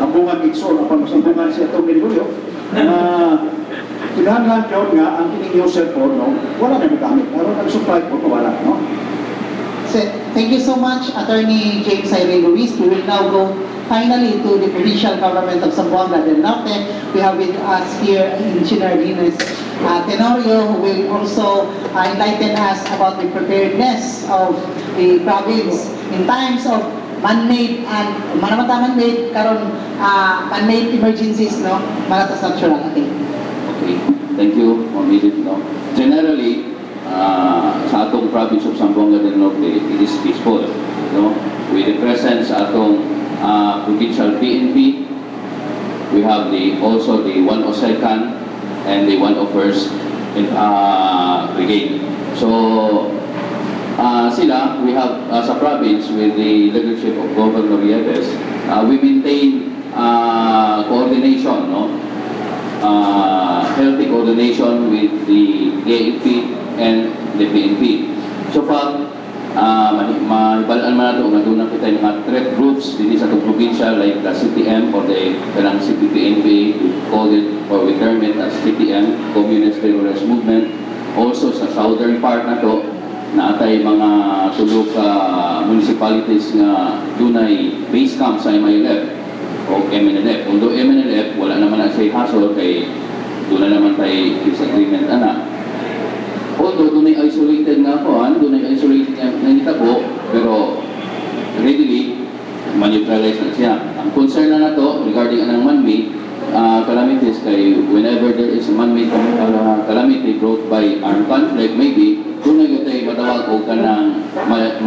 ambungan Itson, apang sambungan siya itong Minigulyo, kinahanglan yun nga, ang kining user po, no, wala na magamit. Pero nag-supply po, wala, no? Thank you so much, Attorney James Irene Ruiz. We will now go finally to the provincial government of Zamboanga del Norte. We have with us here Engineer Ines Tenorio, who will also enlighten us about the preparedness of the province in times of man-made and man-made karon man-made emergencies, no? Malatas natural. Okay. Okay, thank you, Ma'am Edith. No? Generally, sa atong province of Zamboanga del Norte, it is peaceful. No? With the presence sa atong provincial PNP, we have also the 102nd and the 101st Brigade. So, sila, we have sa province with the leadership of Governor Nieves, we maintain coordination, no? Healthy coordination with the AFP and the PNP. So far, mahibalaan man natin kung nadunan kita yung mga threat groups dito sa itong probinsya like the CTM or the kanang CPPNP, we call it or we term it as CTM, Communist Terrorist Movement. Also sa southern part na to, naatay mga tulog municipalities nga dunay base camp sa MILF o MNLF. Although MNLF, wala naman na siya hassle kay doon na naman tayo disagreement ana. Although doon ay isolated nga po, doon ay isolated nga nangitabo, pero readily ma-neutralize na siya. Ang concern na to regarding anang man-made calamities kay whenever there is a man-made calamity brought by armed conflict, maybe doon na tayo matawag o ka ng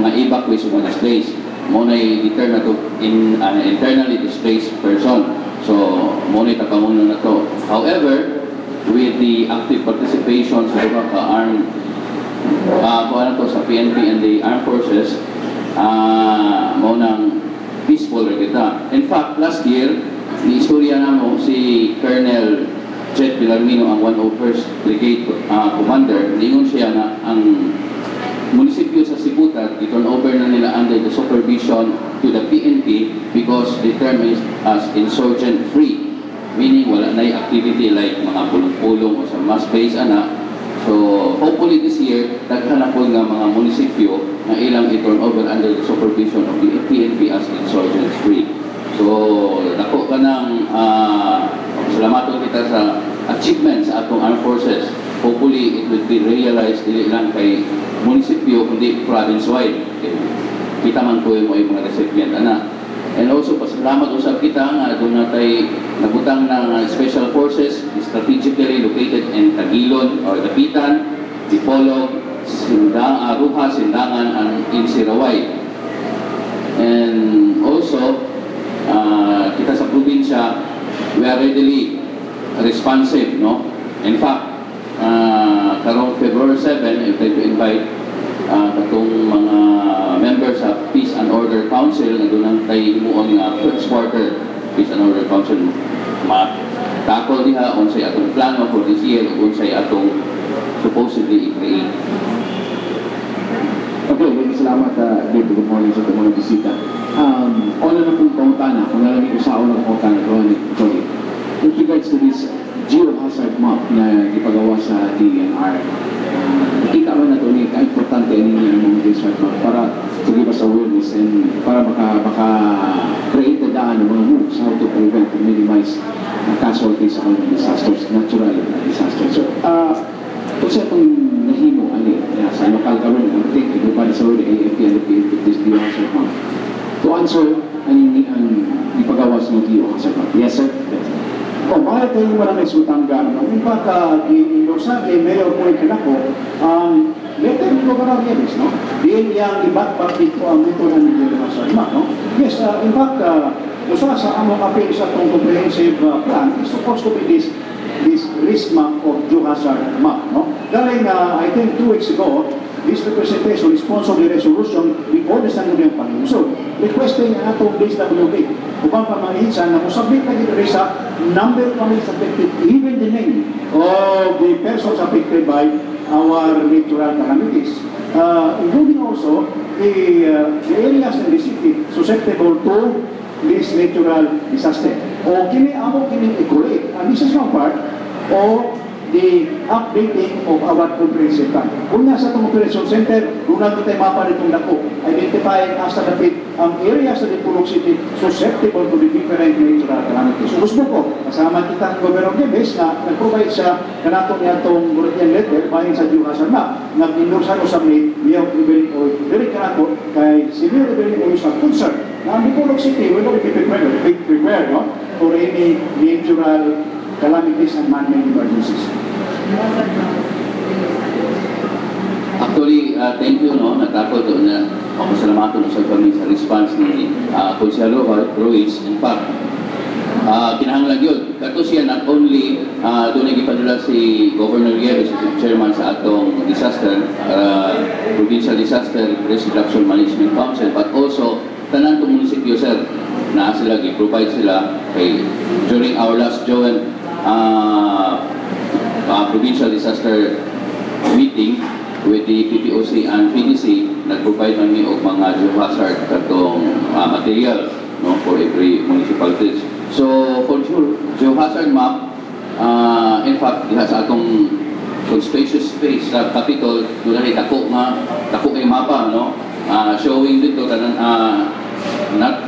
mga evacuees o mga displaced. Muna i-deter na to in an internally displaced person. So, muna itapamuno na to. However, with the active participation sa mga ka-armed sa PNP and the armed forces, munang peaceful rin kita. In fact, last year, ni-istorya na mo si Colonel Jet Villarmino, ang 101st Brigade Commander. Lingon siya na ang munisipyo sa Sibutat, i-turn over na nila under the supervision to the PNP because the term is as insurgent-free. Meaning, wala na yung activity like mga pulong-pulong o sa mass base, ana. So, hopefully this year, daghan na po nga mga munisipyo na ilang i-turn over under the supervision of the PNP as insurgent-free. So, dako ka ng salamaton kita sa achievement sa atong armed forces. Hopefully, it will be realized dili lang kay munisipyo, kundi province-wide. Kita man po yung mga recipient, ana. And also, pasalamat usap kita nga doon natin nabutang ng special forces strategically located in Tagilon or Dapitan, Dipolog, Ruha, Sindangan, and in Siraway. And also, kita sa probinsya, we are readily responsive, no? In fact, karong February 7, I'd like to invite katong mga members sa Peace and Order Council na doon tayo imuon nga first quarter Peace and Order Council matakol diha unsay atong plano for this year unsay atong supposedly i-create. Okay, salamat dito. Good morning sa mga bisita. Una na pong kautana, kung nalamig ko sa unang kautana ko, with regards to this geohazard map na ipagawa sa DNR, nakita man na ito ni ka-importante ninyo ng mga geohazard map para to give us awareness and para maka-create na daan ng mga moves how to prevent and minimize casualties sa mga disasters, natural disasters. So, kung siya itong nahimo, sa local government, I think, everybody sa AFP and the PNP, this geohazard map. To answer, ipagawas ng geohazard map. Yes, sir? Oh, bakit kayo marami sutanggan? No? In fact, sabi, Mayor Poy Kanako, letter ng Governor Yevis, no? Diyan yang iba't dito ang ito ng geohazard map, no? Yes, in fact, usa sa among appeal sa itong comprehensive plan is supposed to be this risk map of geohazard map, no? Galing, I think 2 weeks ago, this representation sponsored the resolution before the San Julian Panguso, requesting ang atong DSWD upang pamahinsan na musabit na dito sa number of families affected, even the name of the persons affected by our natural calamities, including also the areas in the city susceptible to this natural disaster. O kini amo kini i-collect, and this is one part of the updating of our comprehensive plan. Una sa itong operation center, una ito tayo mapa nitong dako, identifying as the fit ang areas sa Dipolog City susceptible to the different natural calamities. So gusto ko, kasama kita ng Governor Geves na nag-provide siya kanato niya itong European letter bahin sa geohazard map na pinursan ko sa Mayor Evelyn Oy. Very kanato kay si Mayor Evelyn Oy sa concern na ang Dipolog City will not be prepared no, for any natural calamities and man-made emergencies. Actually, thank you, no? Natakot doon na pasalamatan sa kami sa response ni Consejero Ruiz. In fact, kinahanglan yun. Kato siya not only doon nagpapadula si Governor Yeves, si Chairman sa atong Provincial Disaster Risk Reduction Management Council, but also tanan itong munisipyo, sir, na sila provide sila kay during our last joint Provincial Disaster Meeting with the PPOC and PDC, nag-provide kami og mga geohazard katong material, no, for every municipalities. So for sure, geohazard map, in fact, diha sa atong spacious space sa Capitol, doon na dako kay mapa, no, showing dito kanan not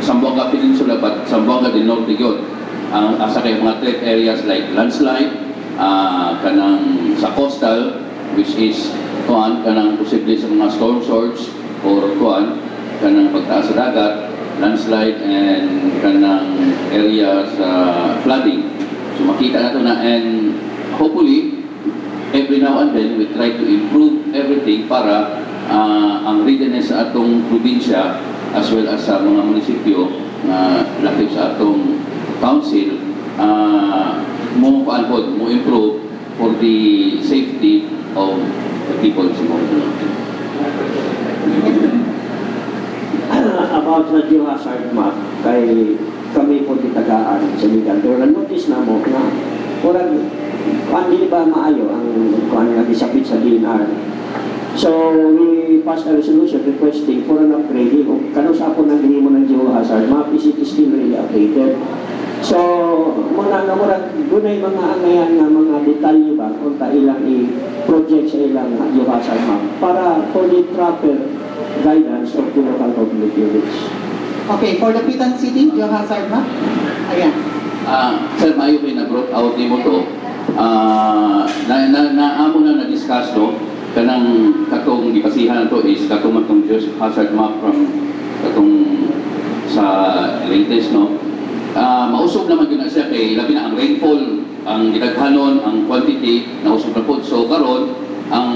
Zamboanga Peninsula but Zamboanga del Norte yun. Asa kay mga threat areas like landslide, kanang sa coastal, which is kanang posible sa mga storm surge or kanang pagtaas sa dagat, landslide, and kanang area sa flooding. So makita na ito na, and hopefully every now and then we try to improve everything para ang readiness sa atong probinsya as well as sa mga munisipyo na lakip sa atong council mo improve for the safety of the people in Simondo. About the geohazard map, kay kami po titagaan sa legal. Pero na-notice na mo na hindi ba maayo ang nagisapit sa DNR. So, we passed a resolution requesting for an upgrading. Kano sa ako nang mo ng geohazard map, is it still really updated? So, doon ay mga angayan na mga detalye ba kung ilang i-project sa ilang geohazard map para for the proper guidance of the local government units. Okay, for the Pitan City, geohazard map? Ayan. Sir, mayo kayo na-brought out ni mo to. Naamo na na-discuss to, kanang katong ipasihan to is katong matong geohazard map from katong sa latest, no? Mausog naman yun na siya kay labi na ang rainfall, ang gidaghanon, ang quantity na usog na po. So karon ang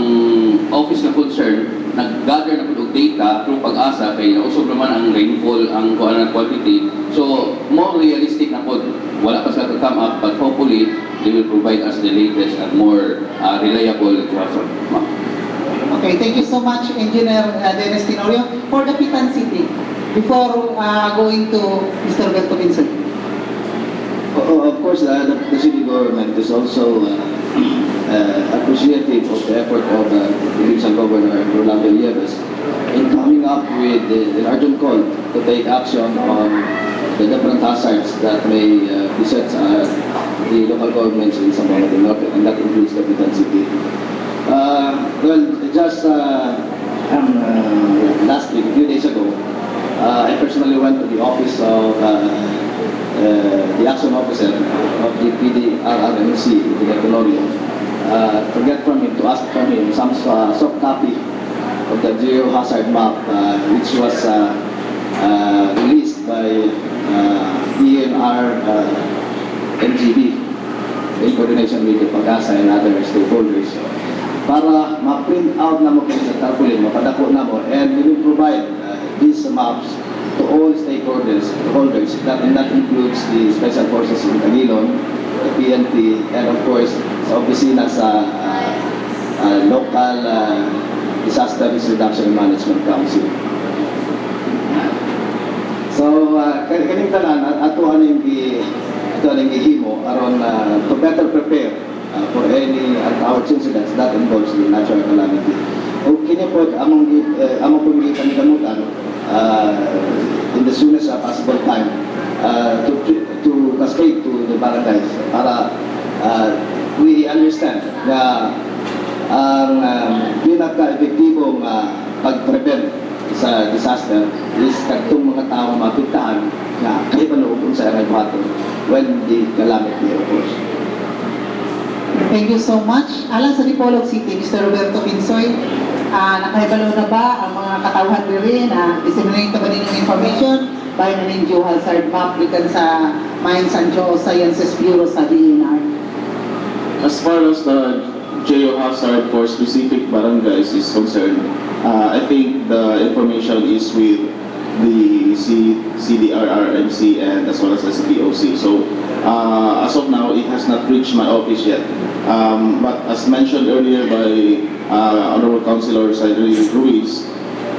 office na concern nag-gather na po data through pag-asa kay nausog naman ang rainfall, ang quantity. So more realistic na po, wala pa sa come up, but hopefully they will provide us the latest and more reliable geohazard map. Okay, thank you so much, Engineer Dennis Tenorio. For the Pitan City, before going to Mr. Berto Vincent. Of course, the city government is also appreciative of the effort of the provincial governor, Rolando Nieves, in coming up with an urgent call to take action on the different hazards that may beset the local governments in Zamboanga del Norte, and that includes the Pitan City. Well, just last week, a few days ago, I personally went to the office of the action officer of the PDRRMC in Tenorio to get from him, to ask from him some soft copy of the geohazard map which was released by ENR, NGB, in coordination with the Pag-asa and other stakeholders, para ma-print out na mo kayo sa tarpaulin, mapadako na mo, and we will provide these maps to all stakeholders, that includes the Special Forces in Tagilon, the PNP, and of course, sa opisina sa local Disaster Risk Reduction and Management Council. So, kaning tanan, ato aning gihimo aron to better prepare for any untowards incidents that involves the natural calamity. O kini po among pong gikanigamutan in the soonest possible time to cascade to the barangays para we understand na ang pinaka-epektibong pag-prevent sa disaster is katong mga tao mapintahan na kayo manuupon sa eraybato when the calamity occurs. Thank you so much. Alang sa Dipolog City, Mr. Roberto Pinsoy, nakahibalo na ba ang mga katawhan diri na disseminate ba ninyo information by na ninyo hazard map gikan sa Mines and Geosciences Bureau sa DNR? As far as the geohazard for specific barangays is concerned, I think the information is with the CDRRMC and as well as the CDOC. So as of now, it has not reached my office yet. But as mentioned earlier by Honorable Councilor Cyril Ruiz,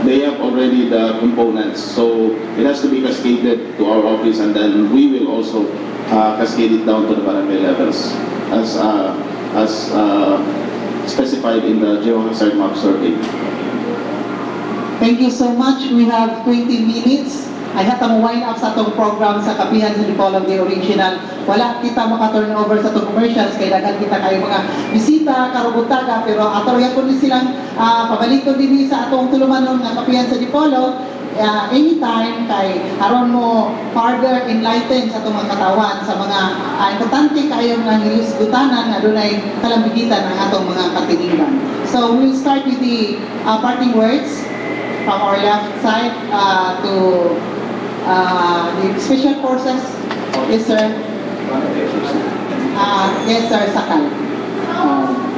they have already the components. So it has to be cascaded to our office, and then we will also cascade it down to the barangay levels as specified in the geohazard map survey. Thank you so much. We have 20 minutes. I have to wind up sa itong program sa Kapihan sa Dipolog, the original. Wala kita maka-turn over sa itong commercials, kaya dagan kita kayo mga bisita, karubutaga, pero atorya ko din silang pabalik ko din sa atong tulumanon nga Kapihan sa Dipolog. Anytime kay aron mo further enlighten sa itong mga katawan sa mga importante kayo nga nilusgutanan na dunay kalambigitan ng atong mga katinginan. So we'll start with the parting words from our left side to the Special Forces. Yes, sir. Yes, sir, Sakal.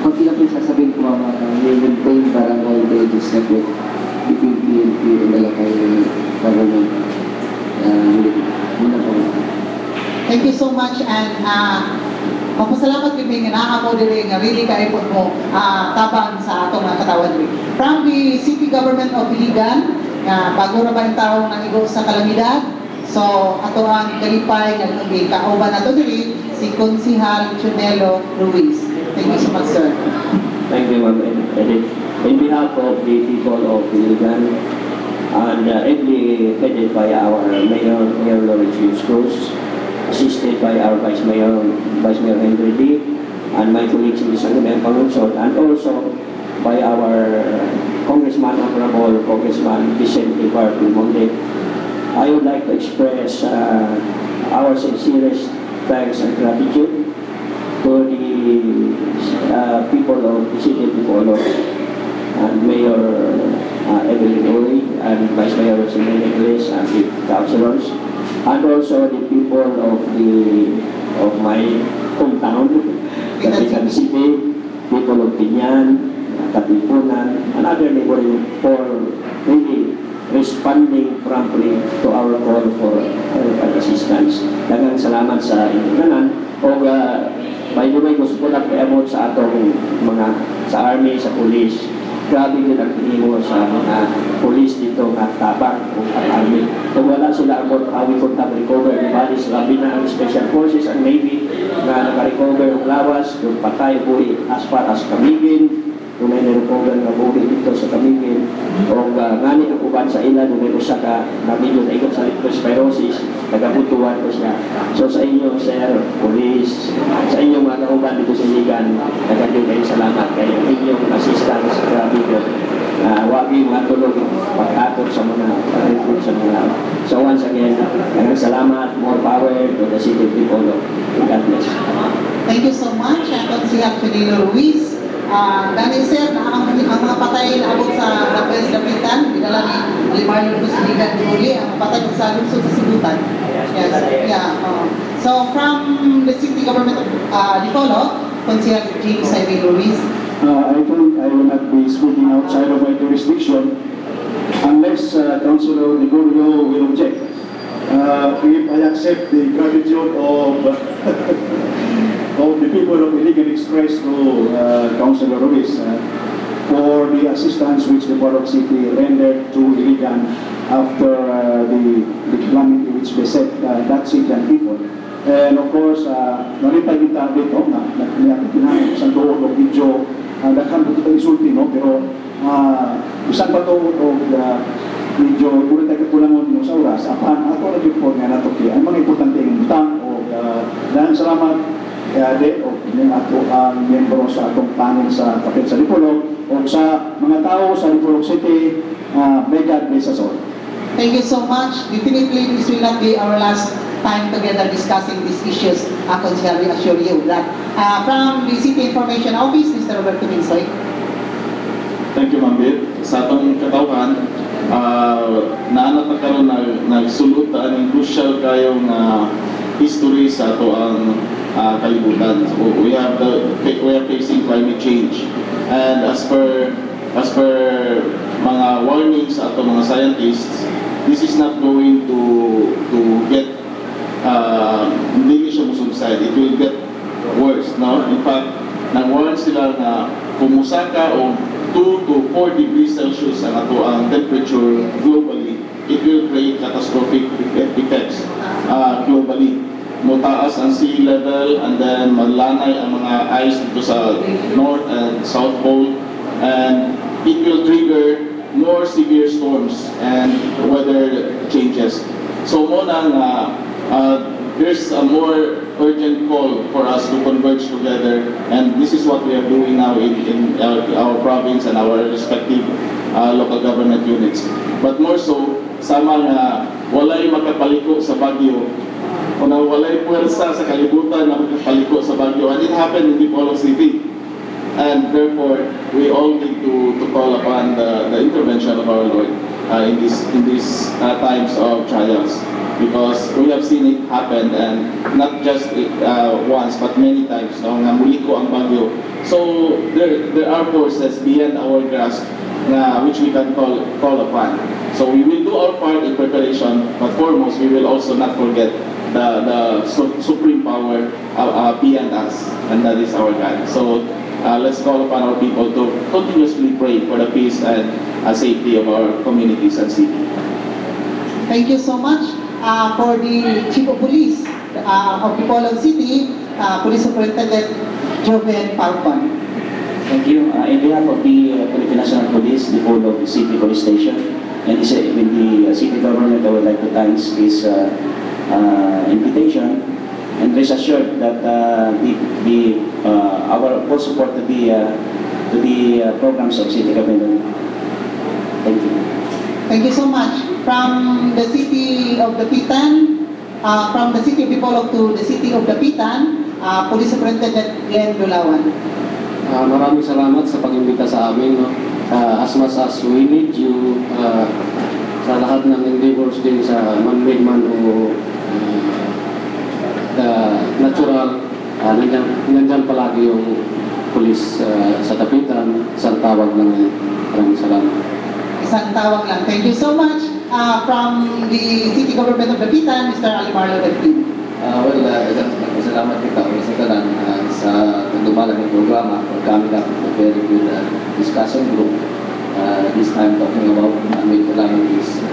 Kunti lang yung sasabihin ko ang maintain barangay villages network between PNP and the local government. Muna po. Thank you so much, and magpasalamat kami nga naamo diri nga really kaipon mo tabang sa atong mga katawan diri. From the City Government of Iligan, nga bago ra ba yung taong nangigo sa kalamidad, so ato ang kalipay nga kauban nato diri si Konsihal Chunelo Ruiz. Thank you so much, sir. Thank you, Ma'am Edith. In behalf of the people of Iligan, and ably headed by our Mayor Lawrence Cruz, assisted by our Vice Mayor Henry D, and my colleagues in the Sangguniang Pangunsod, and also by our Honorable Congressman Vicente Bar Belmonte. I would like to express our sincerest thanks and gratitude to the people of the city of Dipolog, and Mayor Evelyn Uy, and Vice Mayor Rosemary Ingles, and the councilors, and also the people of my hometown, Cagayan City, people of Pinyan, Katipunan, and other neighboring, for really responding promptly to our call for help and assistance. Daghang salamat sa inyong tanan. O by the way, gusto ko lang i-amot sa atong mga sa army, sa police. Grabe din ang tinimo sa mga police dito at tabang at army. Kung wala sila amot, we could have recover the bodies. Labi na ang Special Forces and Navy na naka-recover ng lawas, yung patay buhi as far as Camiguin. Kung may na-recover na buhi dito sa Camiguin. O ngani ang uban sa ilan, kung may usa ka na medyo na ikot sa leptospirosis, nagabutuan ko siya. So sa inyo, sir, police, sa inyong mga kauban dito sa Iligan, nagandang kayo salamat kayo inyong assistance, grabe ko. Wagi matulog pagkatod sa mga recruit sa mga. So once again, salamat, more power to the city of Dipolog. God bless. Thank you so much, Konsihal Chunelo Ruiz. Dahil sir, ang mga patay na abot sa Lapes Lapitan, binala ni Limayon Kusiligan Duli, ang patay sa lungsod sa Sibutan. Yes, yeah. So from the city government of Dipolog, Councilor James Jaime Luis. I think I will not be speaking outside of my jurisdiction unless Councilor Gregorio will object. If I accept the gratitude of of the people of Iligan Express to Councilor Ruiz for the assistance which the Port of City rendered to Iligan after the calamity which beset that city and people. And of course, nalipay kita dito na niyakitinahan sa doon o video daghan po ito isulti, no? Pero bisan pa ito o medyo ulit tayo kapulangon mo sa oras apan ako nag-report nga nato kaya ang mga importante yung butang o dahil salamat de o yung ato ang miyembro sa atong panel sa kapit sa Dipolog o sa mga tao sa Dipolog City. May God bless us all. Thank you so much. Definitely, this will not be our last time together discussing these issues. Ako siya reassure you that. From the City Information Office, Mr. Roberto Minsoy. Thank you, Ma'am Bir. Sa atong katawhan, naanat na karon nagsulot ang crucial kayong history sa ato ang kalibutan. So we are facing climate change, and as per mga warnings sa ato mga scientists, this is not going to get hindi siya musubside. It will get worse, no? In fact, nag-warn sila na kumusaka o 2 to 4 degrees Celsius ang ato ang temperature globally, it will create catastrophic effects globally. Mutaas ang sea level, and then malanay ang mga ice dito sa North and South Pole, and it will trigger more severe storms and weather changes. So muna there's a more urgent call for us to converge together, and this is what we are doing now in our province and our respective local government units. But more so, sa mga walay makapaliko sa bagyo, o na walay puwersa sa kalibutan na makapaliko sa bagyo, and it happened in Dipolog City. And therefore, we all need to call upon the intervention of our Lord in these times of trials, because we have seen it happen, and not just once but many times. No, nga muliko ang bagyo. So there are forces beyond our grasp which we can call upon. So we will do our part in preparation, but foremost we will also not forget the supreme power beyond us, and that is our God. So let's call upon our people to continuously pray for the peace and safety of our communities and city. Thank you so much for the Chief of Police of Dipolog City, Police Superintendent Joven Palpan. Thank you. In behalf of the Philippine National Police, Dipolog City Police Station, and with the city government, I would like to thank this invitation and rest assured that our full support to the programs of city government. Thank you. Thank you so much. From the city of Dapitan, from the city of Dipolog to the city of Dapitan, Police Superintendent Glenn Dulawan. Maraming salamat sa pag-imbita sa amin. No? As much as we need you sa lahat ng endeavors din sa man-made man o natural, nandyan palagi yung police sa Dapitan. Isang tawag lang yan. Maraming salamat. Isang tawag lang. Thank you so much. From the city government of Dapitan, Mr. Alimarlo David. Salamat kita sa tanan sa pagdumala ng programa. Coming up with a very good discussion group. This time talking about man-made calamities.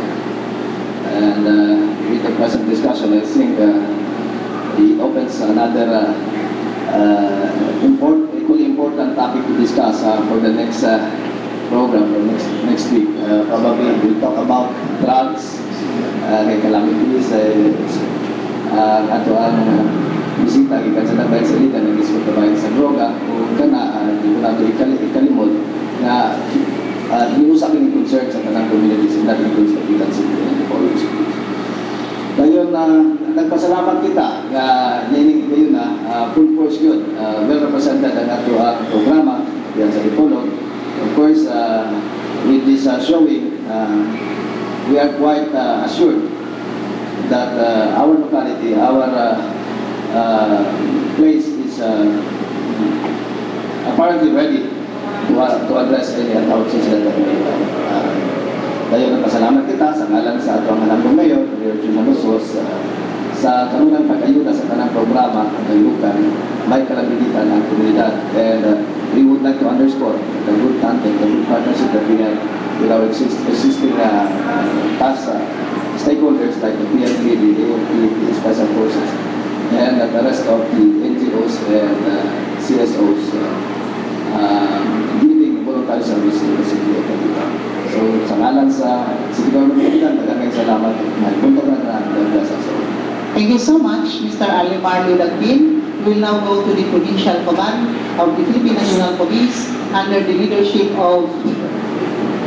And with the present discussion, I think it opens another equally important topic to discuss for the next program for next week. Probably we'll talk about drugs, calamities, ato ang bisita gikan sa Dabayan sa Ligan, nag-isip Dabayan sa droga, o kana, hindi ko nato ikalimod na hinusak yung concern sa kanang communities and that includes the Dapitan City and the Dipolog City. Ngayon, nagpasalamat kita na nining ngayon na full force yun, well represented ang ato ang programa diyan sa Dipolog. Of course, with this showing, we are quite assured that our locality, our place is apparently ready to address any outsourcing that may dayon nagpasalamat kita sa ngalan sa atong hanapong mayor, Mayor Jun Halusos, sa kanunang pag-ayuda sa kanang programa ng Lukan, may kalamitan ang komunidad. And we would like to underscore the good content, the good partnership that we have with our existing past stakeholders like the PNP, the AOP, the Special Forces, and the rest of the NGOs and CSOs giving voluntary service to the city of Manila. So, sa ngalan sa City Government of Manila, maraming salamat. May punta na Thank you so much, Mr. Alimar Ludagpin. We will now go to the Provincial Command of the Philippine National Police under the leadership of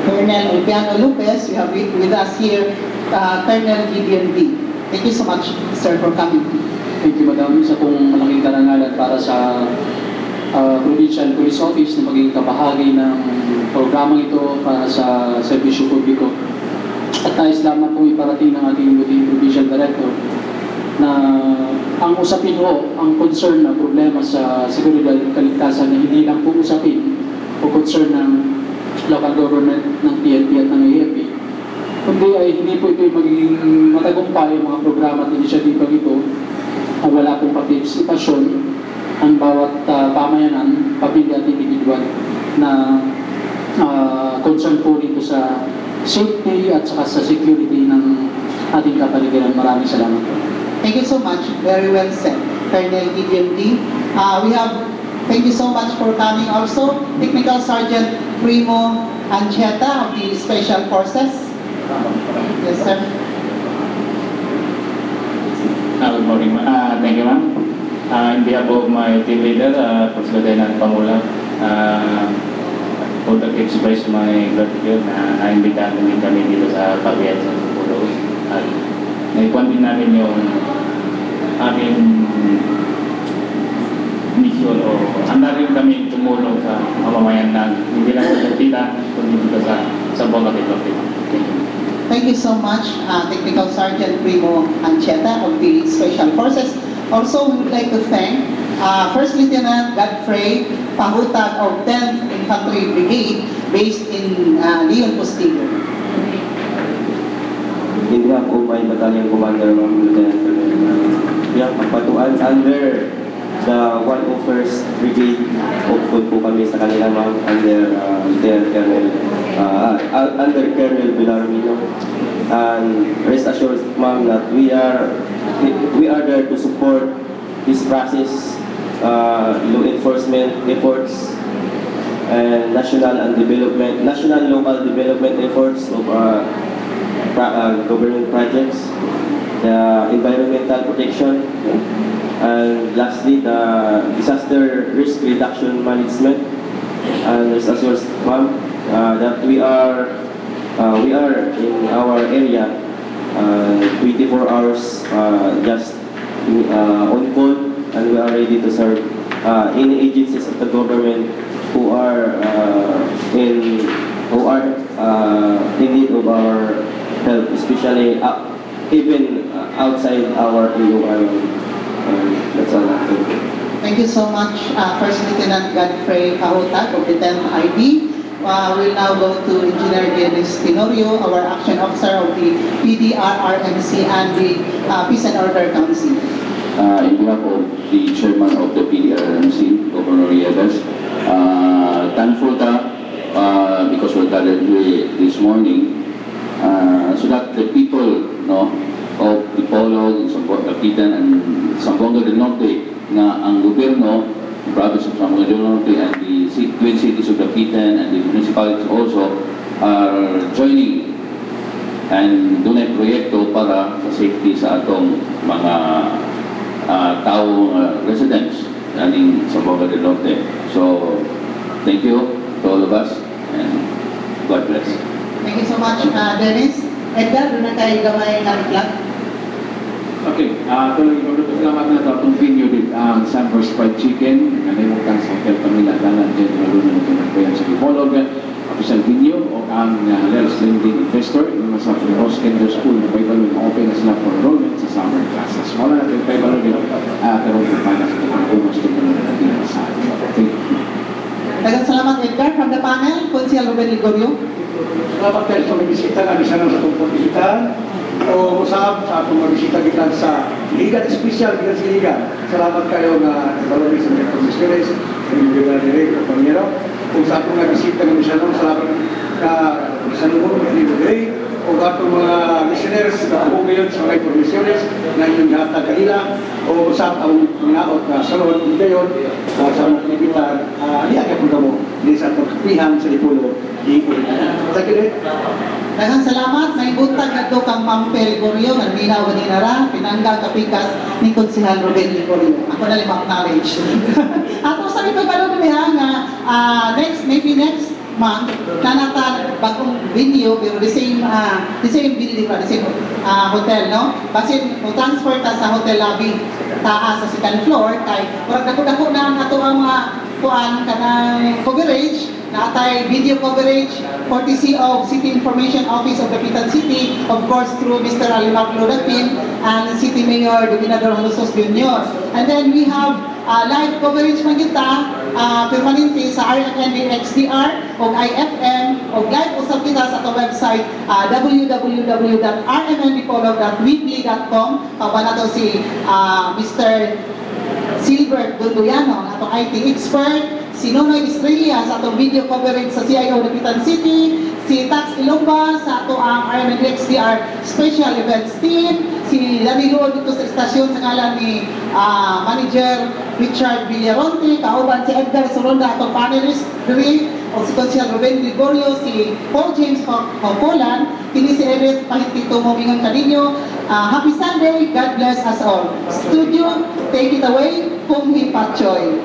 Colonel Elpiano Lopez. We have with us here Colonel Gideon B. Thank you so much, sir, for coming. Thank you, Madam, sa kong malaking karangalan para sa Provincial Police Office na maging kabahagi ng programang ito para sa serbisyo publiko. At nais lamang pong iparating ng ating buting Provincial Director na ang usapin ho, ang concern na problema sa seguridad at kaligtasan na hindi lang po usapin o concern ng local government, ng PNP at ng AFP, kundi ay hindi po ito magiging matagumpay ang mga programa at inisyatiba ito na wala pong partisipasyon ang bawat pamayanan, pamilya at individual na concern po dito sa safety at saka sa security ng ating kapaligiran. Maraming salamat po. Thank you so much. Very well said, Colonel Gideon D. Thank you so much for coming also, Technical Sergeant Primo Ancheta of the Special Forces. Yes, sir. Good morning. Thank you, ma'am. In behalf of my team leader, First Lieutenant Pangula, would like to express my gratitude na naimbitahan din kami dito sa Pagbiyan sa Pulo. At naikuan din namin yung aming mission o handa rin kami tumulong sa mamamayan na hindi lang sa Lagpita, kundi dito sa buong Lagpita. Thank you. Thank you so much, Technical Sergeant Primo Ancheta of the Special Forces. Also, we would like to thank First Lieutenant Godfrey Pahutag of 10th Infantry Brigade based in Leon Postigo. In behalf of my battalion commander, Lieutenant Pagpatuan, under the 101st Brigade, hopeful po kami sa kanila, ma'am, under Colonel Villarmino. And rest assured, ma'am, that we are there to support this process, law enforcement efforts, and national local development efforts of government projects, the environmental protection, and lastly, the disaster risk reduction management. And rest assured, ma'am, that we are in our area 24 hours just on call, and we are ready to serve any agencies of the government who are in need of our help, especially even outside our AOR. That's all. Thank you so much, First Lieutenant Godfrey Pahutag of the 10th IB. We'll now go to Engineer Dennis Tenorio, our Action Officer of the PDRRMC and the Peace and Order Council. In behalf of the Chairman of the PDRRMC, Governor Riegas, thankful because we're gathered here this morning so that the people of Dipolog, Kapitan, and Zamboanga del Norte na ang gobyerno, the province of Zamboanga del Norte, and the twin cities of Kapitan and the municipalities also are joining and doon ay proyekto para sa safety sa atong mga residents galing Zamboanga del Norte. So, thank you to all of us and God bless. Thank you so much, Dennis. Edgar, doon na kayo gamay ng vlog. Okay, salamat na sa itong video din ang Sunburst Fried Chicken na naimutan sa Hotel Camila Dalan General Luna ng Pinagbayan sa Dipolog. Official video o ang Lels Lending Investor yung nasa Ross Kinder School na Bible will open na sila for enrollment Wala natin kay Balogin, karoon po para sa kung gusto mo natin sa atin. Okay. Daghang salamat, Edgar. From the panel, Consiel Ruben Ligorio. Salamat kayo sa magbisita na bisa sa itong pagkisitan o usap sa atong magbisita gikan sa Liga Espesyal gikan sa Liga. Salamat kayo na nagbalogin sa mga komisyones, yung Liga Direk o Panyero. Kung sa atong nagbisita ng misyanong, salamat ka sa nungo ng Liga Direk o atong mga listeners na ako ngayon sa mga komisyones na inyong hatag kanila o usap ang minaot na salon ngayon sa mga kinibitan liagay po kamo di sa pagkapihan sa Ipulo di Ipulo. Daghang salamat. May buntag na ito kang Ma'am Pel Gorio, nagminaw ganina ra, pinanggang kapikas ni Konsehal Ruben Ligorio. Ako na limang knowledge. Ato sa ito balon niya nga maybe next month nanata bagong venue pero the same building pa, the same hotel, no? Basin mo transfer ta sa hotel lobby taas sa second floor kay murag dako-dako na ato ang mga kuan kanang coverage natay video coverage courtesy of City Information Office of Dapitan City, of course through Mr. Alimac Lodapin and City Mayor Dominador Halosos Jr. And then we have live coverage man kita permanente sa RMNB XDR o IFM o live usap kita sa ato website www.rmnbpolog.weebly.com pa na to si Mr. Silbert Dunduyano, ang atong IT expert, si Nonoy Estrella sa atong video coverage sa CIO Dapitan City, si Tax Ilongba sa ato ang RMN XDR Special Events Team, si Danny Lord dito sa estasyon sa ngalan ni Manager Richard Villaronte, kauban si Edgar Soronda atong panelist diri, o si Consiel Ruben Ligorio, si Paul James Paupolan, kini si Edith Pahitito Momingon Caninyo. Happy Sunday, God bless us all. Studio, take it away, Kung Hipachoy.